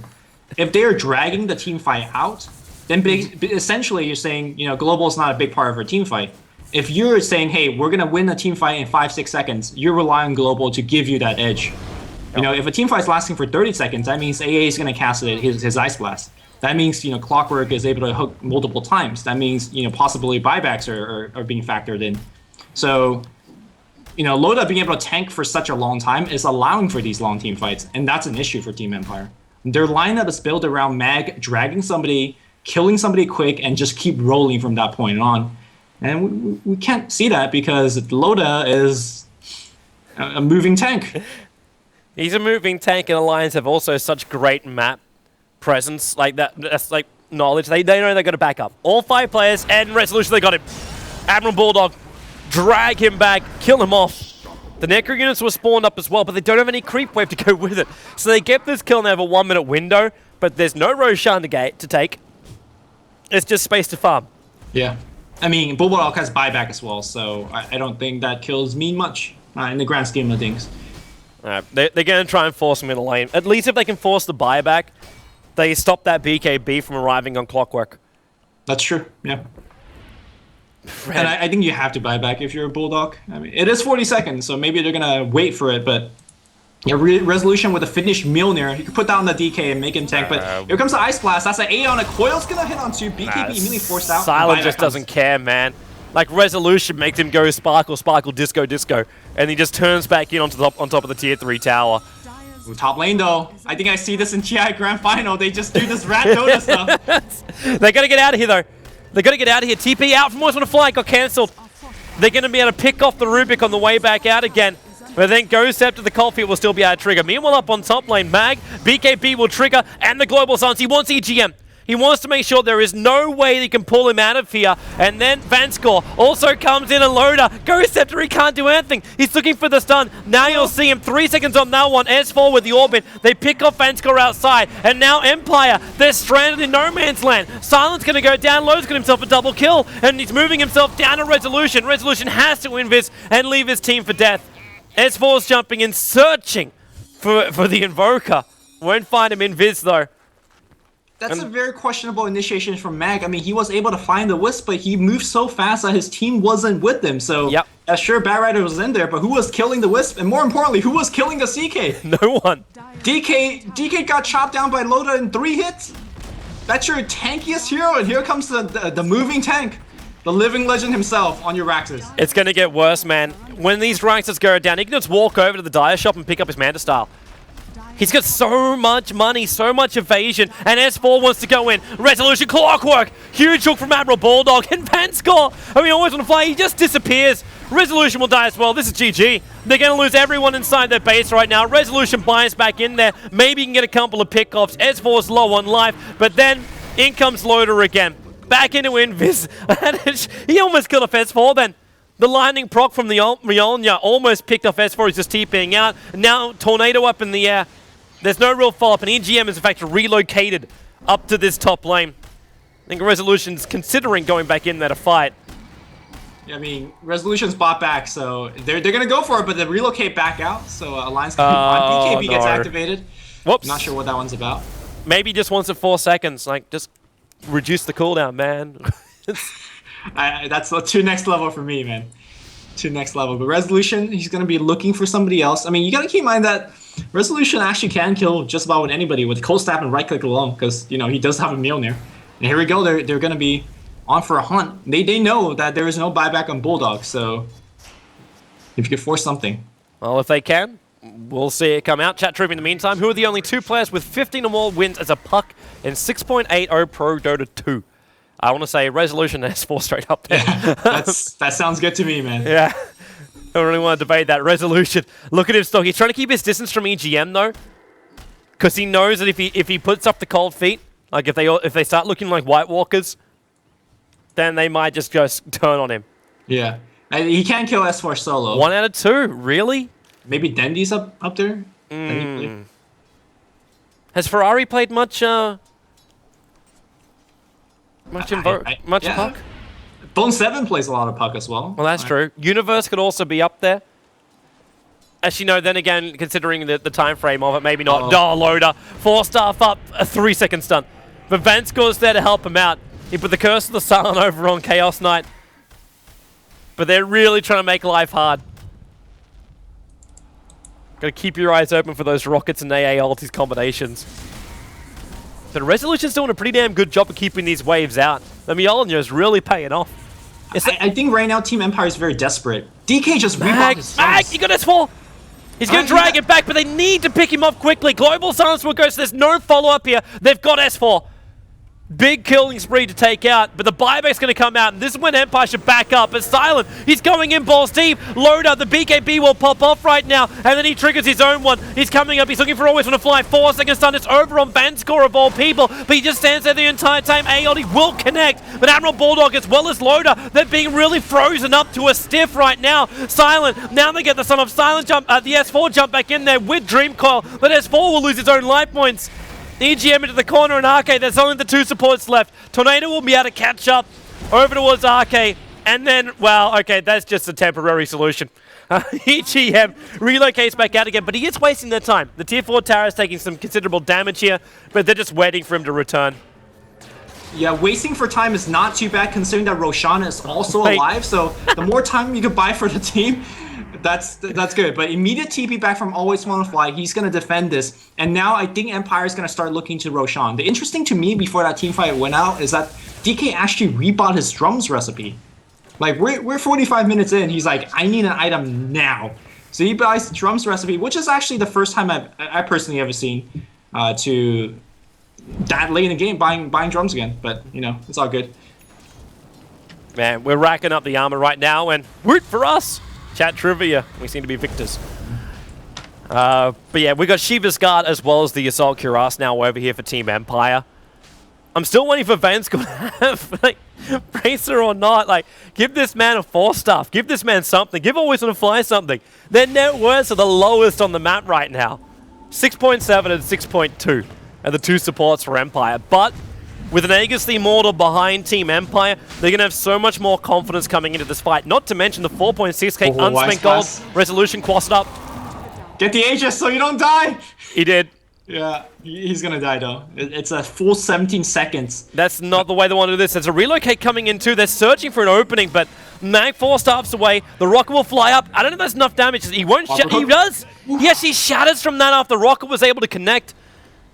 If they're dragging the team fight out, then essentially you're saying, you know, global is not a big part of our team fight. If you're saying, hey, we're going to win the team fight in 5-6 seconds, you rely on global to give you that edge. You know, if a team fight's lasting for 30 seconds, that means AA is going to cast his Ice Blast. That means, you know, Clockwork is able to hook multiple times. That means, you know, possibly buybacks are being factored in. So, you know, Loda being able to tank for such a long time is allowing for these long team fights, and that's an issue for Team Empire. Their lineup is built around Mag dragging somebody, killing somebody quick, and just keep rolling from that point on. And we can't see that because Loda is a moving tank. He's a moving tank, and Alliance have also such great map presence. Like that's like knowledge. They know they got to back up. All 5 players and Resolution, they got him. Admiral Bulldog, drag him back, kill him off. The Necro units were spawned up as well, but they don't have any creep wave to go with it. So they get this kill and they have a 1-minute window, but there's no Roshan to take. It's just space to farm. Yeah. I mean, Bulldog has buyback as well, so I don't think that kills mean much in the grand scheme of things. Alright, they're going to try and force him in the lane. At least if they can force the buyback, they stop that BKB from arriving on Clockwork. That's true, yeah. And I think you have to buy back if you're a Bulldog. I mean, it is 40 seconds, so maybe they're going to wait for it, but Resolution with a finished Mjolnir, you can put down the DK and make him tank, but here comes the Ice Blast. That's an 8 on a Coil's going to hit onto BKB, immediately forced out. Silent just doesn't care, man. Like, Resolution makes him go Sparkle, Sparkle, Disco, Disco, and he just turns back in on top of the tier 3 tower. Ooh, top lane, though. I think I see this in GI Grand Final. They just do this rat Dota stuff. They got to get out of here, though. They got to get out of here. TP out from Always Wanna Fly, got cancelled. They're going to be able to pick off the Rubik on the way back out again. But then Ghost Scepter, the Cold Feet will still be able to trigger. Meanwhile, up on top lane, Mag, BKB will trigger, and the Global Silence. He wants EGM. He wants to make sure there is no way they can pull him out of here. And then Vanskor also comes in and Loda. Ghost Scepter, he can't do anything. He's looking for the stun. Now you'll see him 3 seconds on that one. S4 with the Orbit. They pick off Vanskor outside. And now Empire, they're stranded in no man's land. Silent's going to go down. Loda's got himself a double kill. And he's moving himself down to Resolution. Resolution has to invis and leave his team for death. S4's jumping in, searching for the Invoker. Won't find him in Viz, though. That's a very questionable initiation from Mag. I mean, he was able to find the Wisp, but he moved so fast that his team wasn't with him. So, sure, Bat Rider was in there, but who was killing the Wisp? And more importantly, who was killing the CK? No one. DK got chopped down by Loda in 3 hits? That's your tankiest hero, and here comes the moving tank. The living legend himself on your Raxus. It's going to get worse, man. When these Raxus go down, he can just walk over to the Dire Shop and pick up his Manta Style. He's got so much money, so much evasion, and S4 wants to go in. Resolution clockwork, huge hook from Admiral Bulldog, and Panscore, I mean, always want to fly, he just disappears. Resolution will die as well. This is GG. They're going to lose everyone inside their base right now. Resolution buys back in there. Maybe you can get a couple of pickoffs. S4's low on life, but then in comes Loader again. Back into Invis. He almost killed off S4 then. The lightning proc from the Mjolnir almost picked off S4. He's just TPing out. Now Tornado up in the air. There's no real follow-up, and EGM is in fact relocated up to this top lane. I think Resolution's considering going back in there to fight. Yeah, I mean, Resolution's bought back, so they're gonna go for it, but they relocate back out, so Alliance can move on. BKB gets activated. Whoops. Not sure what that one's about. Maybe he just wants it 4 seconds. Like, just reduce the cooldown, man. That's too next level for me, man. Too next level. But Resolution, he's gonna be looking for somebody else. I mean, you gotta keep in mind that Resolution actually can kill just about with anybody with cold snap and right click alone, because you know he does have a Mjolnir. And here we go. They're gonna be on for a hunt. They know that there is no buyback on Bulldog, so if you could force something. Well, if they can, we'll see it come out. Chat trivia in the meantime. Who are the only 2 players with 15 or more wins as a puck in 6.80 Pro Dota 2? I want to say Resolution and S4 straight up there. Yeah, that sounds good to me, man. Yeah. I don't really want to debate that. Resolution. Look at him still. He's trying to keep his distance from EGM though, because he knows that if he puts up the cold feet, like if they start looking like White Walkers, then they might just go turn on him. Yeah, and he can't kill S4 solo. 1 out of 2, really? Maybe Dendy's up there. Has Ferrari played much? Much puck? Bone 7 plays a lot of puck as well. Well, that's true. Universe could also be up there. Actually, no, then again, considering the time frame of it, maybe not. Loader. 4-star up, a 3-second stun. But Vanscore's there to help him out. He put the Curse of the Silent over on Chaos Knight. But they're really trying to make life hard. Gotta keep your eyes open for those rockets and AA ultis combinations. But Resolution's doing a pretty damn good job of keeping these waves out. The Mjolnir is really paying off. I think right now Team Empire is very desperate. DK just rebounded his Mag, you got S4! He's going to drag it back, but they need to pick him up quickly. Global Silence will go, so there's no follow-up here. They've got S4. Big killing spree to take out, but the buyback's going to come out, and this is when Empire should back up. But Silent, he's going in balls deep. Loader, the BKB will pop off right now, and then he triggers his own one. He's coming up, he's looking for always want to fly. 4-second stun, it's over on Vanscore of all people, but he just stands there the entire time. AOD will connect, but Admiral Bulldog as well as Loader, they're being really frozen up to a stiff right now. Silent, now they get the Son of Silence jump, the S4 jump back in there with Dream Coil, but S4 will lose his own life points. EGM into the corner and Arcade, there's only the 2 supports left. Tornado will be able to catch up over towards Arcade, and then, well, okay, that's just a temporary solution. EGM relocates back out again, but he is wasting their time. The tier 4 tower is taking some considerable damage here, but they're just waiting for him to return. Yeah, wasting for time is not too bad considering that Roshan is also alive, so the more time you could buy for the team, that's good. But immediate TP back from Always Wanna Fly, he's going to defend this. And now I think Empire is going to start looking to Roshan. The interesting to me before that team fight went out is that DK actually rebought his drums recipe. Like, we're 45 minutes in, he's like, I need an item now. So he buys the drums recipe, which is actually the first time I personally ever seen to that late in the game buying drums again. But, you know, it's all good. Man, we're racking up the armor right now, and root for us! Chat trivia, we seem to be victors. But yeah, we got Shiva's Guard as well as the Assault Cuirass now over here for Team Empire. I'm still waiting for Vanscore to have, like, Bracer or not. Like, give this man a 4-star. Give this man something. Give Always Wanna Fly something. Their net worths are the lowest on the map right now. 6.7 and 6.2 are the 2 supports for Empire. But with an Aegis the Immortal behind Team Empire, they're going to have so much more confidence coming into this fight. Not to mention the 4.6k unspent gold. Resolution quassed up. Get the Aegis so you don't die! He did. Yeah, he's going to die though. It's a full 17 seconds. That's not the way they want to do this. There's a relocate coming in too. They're searching for an opening, but Mag 4 stops away. The rocket will fly up. I don't know if that's enough damage. He won't. He does. He actually shatters from that after the rocket was able to connect.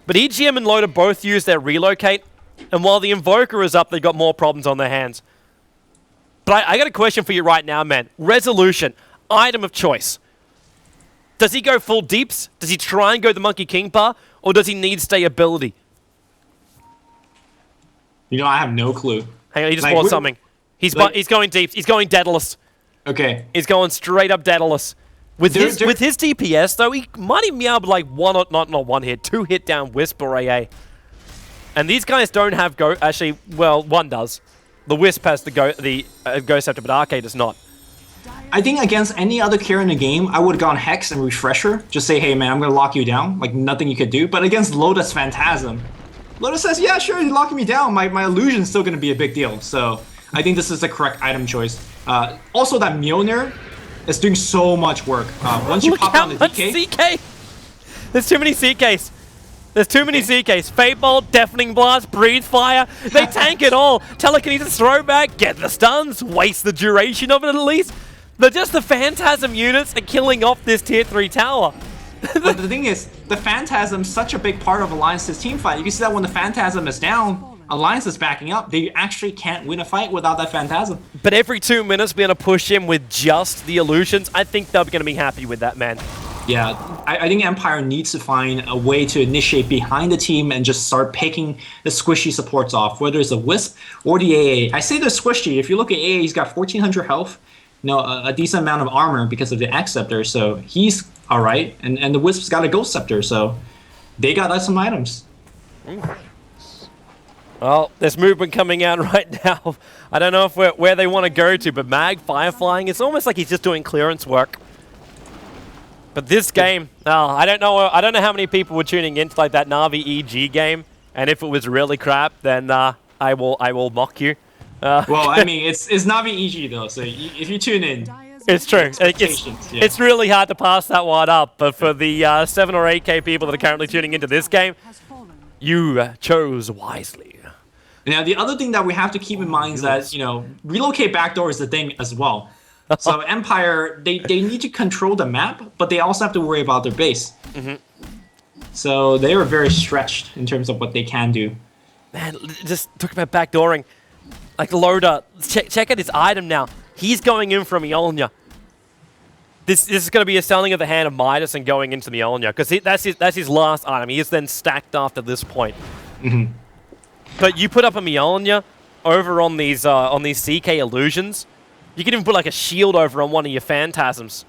But EGM and Loader both use their relocate. And while the Invoker is up, they've got more problems on their hands. But I got a question for you right now, man. Resolution, item of choice. Does he go full deeps? Does he try and go the Monkey King bar? Or does he need stayability? You know, I have no clue. Hang on, he just bought something. He's going deeps. He's going Daedalus. Okay. He's going straight up Daedalus. With his DPS, though, he might even be able to, like, not one hit, 2 hit down Wisp or AA. And these guys don't have actually, well, one does. The Wisp has the Ghost Scepter, but Arcade does not. I think against any other carry in the game, I would have gone Hex and Refresher. Just say, hey man, I'm gonna lock you down. Like nothing you could do. But against Lotus Phantasm, Lotus says, yeah, sure, you're locking me down. My illusion's still gonna be a big deal. So I think this is the correct item choice. Also, that Mjolnir is doing so much work. Once you pop on the DK. CK! There's too many CKs. There's too many CKs. Fate Bolt, Deafening Blast, Breathe Fire. They tank it all. Telekinesis Throwback, get the stuns, waste the duration of it at least. But just the Phantasm units are killing off this tier 3 tower. But the thing is, the Phantasm's such a big part of Alliance's team fight. You can see that when the Phantasm is down, Alliance is backing up. They actually can't win a fight without that Phantasm. But every 2 minutes, we're going to push him with just the illusions. I think they're going to be happy with that, man. Yeah, I think Empire needs to find a way to initiate behind the team and just start picking the squishy supports off, whether it's a Wisp or the AA. I say they're squishy. If you look at AA, he's got 1,400 health, a decent amount of armor because of the X Scepter, so he's all right. And the Wisp's got a Ghost Scepter, so they got some items. Well, there's movement coming out right now. I don't know if where they want to go to, but Mag, Fireflying, it's almost like he's just doing clearance work. But this game, I don't know how many people were tuning into like that Na'Vi EG game, and if it was really crap, then I will mock you. Well, I mean, it's Na'Vi EG though, so if you tune in, it's true. It's really hard to pass that one up, but for the 7 or 8K people that are currently tuning into this game, you chose wisely. Now, the other thing that we have to keep in mind is that, relocate backdoor is the thing as well. So Empire, they need to control the map, but they also have to worry about their base. So they are very stretched in terms of what they can do. Man, just talk about backdooring. Like Loda, check out his item now. He's going in from Mjolnir. This is going to be a selling of the hand of Midas and going into Mjolnir, because that's his last item. He is then stacked after this point. But you put up a Mjolnir over on these CK illusions. You can even put like a shield over on one of your Phantasms.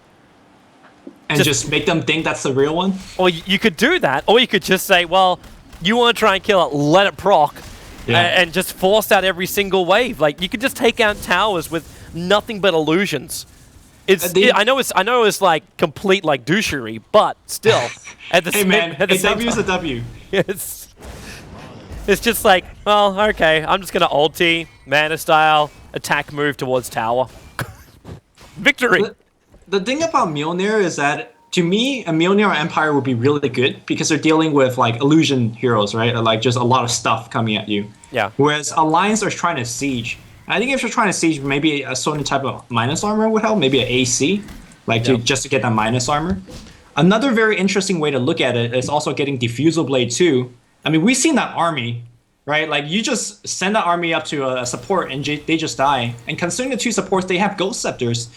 And just make them think that's the real one? Or you could do that, or you could just say, well, you want to try and kill it, let it proc, and just force out every single wave. Like, you could just take out towers with nothing but illusions. I know it's like complete like douchery, but still, at the hey same, man, at the a same W is a time, W. It's just like, well, okay, I'm just gonna ulti, mana style, attack move towards tower. Victory! The thing about Mjolnir is that, to me, a Mjolnir or Empire would be really good because they're dealing with like illusion heroes, right? Or, like just a lot of stuff coming at you. Yeah. Whereas Alliance are trying to siege. I think if you're trying to siege, maybe a certain type of minus armor would help, maybe an AC, like just to get that minus armor. Another very interesting way to look at it is also getting Diffusal Blade 2. I mean, we've seen that army, right? Like, you just send that army up to a support and they just die. And considering the 2 supports, they have Ghost Scepters,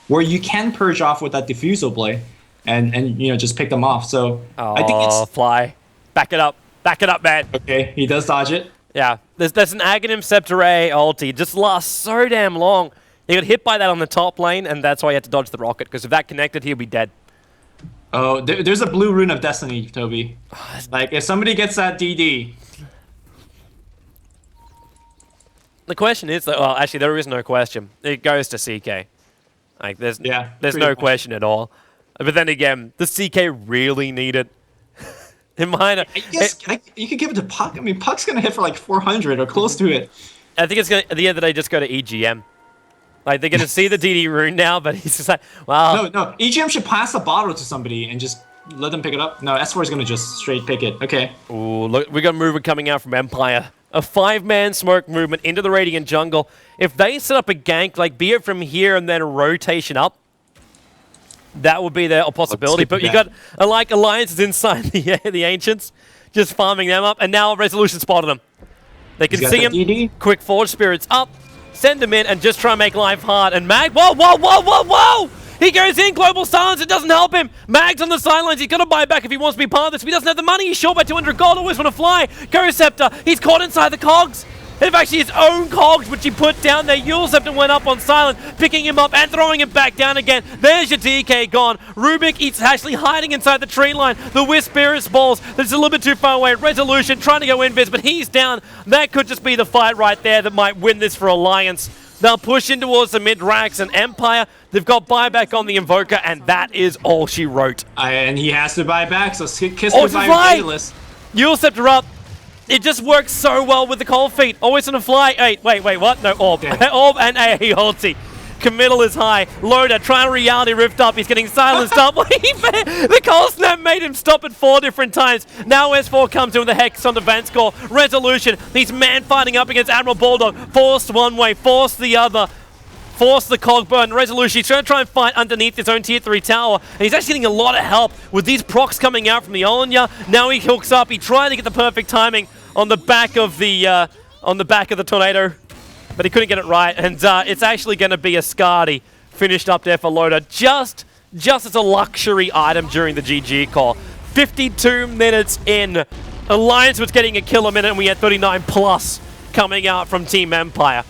where you can purge off with that Diffusal Blade and just pick them off. So I think it's... fly. Back it up, man. Okay, he does dodge it. Yeah, there's an Aghanim Scepter A ulti. It just lasts so damn long. He got hit by that on the top lane, and that's why he had to dodge the rocket, because if that connected, he'd be dead. Oh, there's a blue rune of destiny, Tobi. Like, if somebody gets that DD... The question is, that, well, actually, there is no question. It goes to CK. Like, there's no question at all. But then again, does CK really need it? In mine, I guess you could give it to Puck. I mean, Puck's gonna hit for like 400 or close to it. I think it's gonna, at the end of the day, just go to EGM. Like, they're gonna see the DD rune now, but he's just like, wow. No. EGM should pass the bottle to somebody and just let them pick it up. No, S4 is gonna just straight pick it. Okay. Ooh, look, we got movement coming out from Empire. A 5-man smoke movement into the Radiant jungle. If they set up a gank, like, be it from here and then a rotation up, that would be a possibility. But you got like alliances inside the Ancients, just farming them up, and now Resolution spotted them. They can see him. DD. Quick Forge Spirits up, send him in, and just try and make life hard. And Mag, whoa! He goes in, global silence, it doesn't help him. Mag's on the sidelines, he's got to buy back if he wants to be part of this. If he doesn't have the money, he's short by 200 gold, always want to fly. Ghost Scepter, he's caught inside the cogs. It's actually his own cogs, which he put down there. Yule Scepter went up on silent, picking him up and throwing him back down again. There's your DK gone. Rubik is actually hiding inside the tree line. The Wisp Spirit Balls, that's a little bit too far away. Resolution trying to go invis, but he's down. That could just be the fight right there that might win this for Alliance. They'll push in towards the mid-racks, and Empire, they've got buyback on the Invoker, and that is all she wrote. And he has to buy back, so kiss goodbye Daedalus. Yule Scepter up. It just works so well with the cold feet. Always on a fly. Wait, what? No, Orb. Orb and AAE ulti. Committal is high. Loader trying to reality rift up. He's getting silenced up. The cold snap made him stop it 4 different times. Now S4 comes in with a Hex on the Van score. Resolution. He's man fighting up against Admiral Bulldog. Forced one way, forced the other. Force the cog burn. Resolution. He's trying to fight underneath his own tier 3 tower. And he's actually getting a lot of help with these procs coming out from the Onya. Now he hooks up. He tried to get the perfect timing on the back of the tornado, but he couldn't get it right. And it's actually going to be a Skadi finished up there for Loader, just as a luxury item during the GG call. 52 minutes in. Alliance was getting a kill a minute, and we had 39 plus coming out from Team Empire.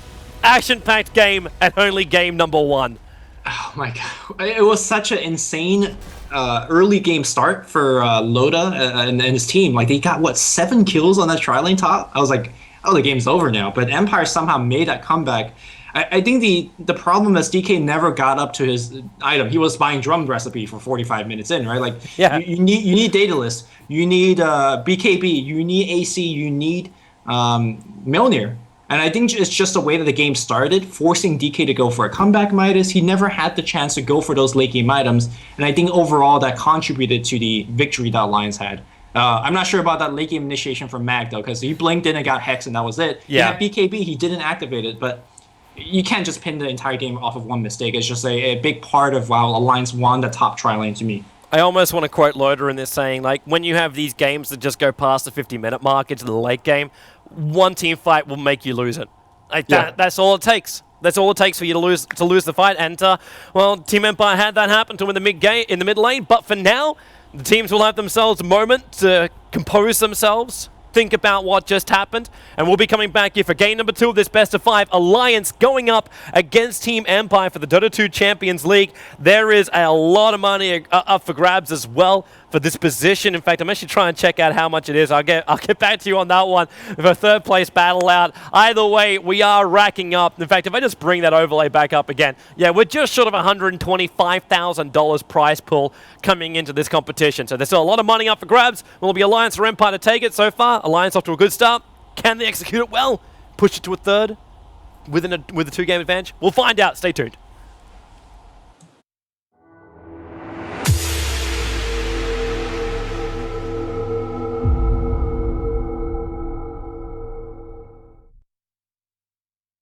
Action-packed game, and only game number 1. Oh my god. It was such an insane early game start for Loda and his team. Like, they got, what, 7 kills on that tri-lane top? I was like, oh, the game's over now. But Empire somehow made that comeback. I think the problem is DK never got up to his item. He was buying drum recipe for 45 minutes in, right? Like, yeah. you need Daedalus, you need BKB, you need AC, you need Mjolnir. And I think it's just the way that the game started, forcing DK to go for a comeback Midas. He never had the chance to go for those late game items. And I think overall that contributed to the victory that Alliance had. I'm not sure about that late game initiation from Mag, though, because he blinked in and got Hex, and that was it. Yeah. He had BKB, he didn't activate it, but you can't just pin the entire game off of one mistake. It's just a big part of how Alliance won the top tri-lane to me. I almost want to quote Loader in this, saying, like, when you have these games that just go past the 50-minute mark into the late game, one team fight will make you lose it. Like that's all it takes. That's all it takes for you to lose the fight. And well, Team Empire had that happen to him in the mid lane. But for now, the teams will have themselves a moment to compose themselves, think about what just happened, and we'll be coming back here for game number 2 of this best of 5. Alliance going up against Team Empire for the Dota 2 Champions League. There is a lot of money up for grabs as well for this position. In fact, I'm actually trying to check out how much it is. I'll get back to you on that one with a 3rd place battle out. Either way, we are racking up. In fact, if I just bring that overlay back up again, yeah, we're just short of $125,000 prize pool coming into this competition. So there's still a lot of money up for grabs. Will it be Alliance or Empire to take it so far? Alliance off to a good start. Can they execute it well? Push it to a 3rd with a 2-game advantage? We'll find out. Stay tuned.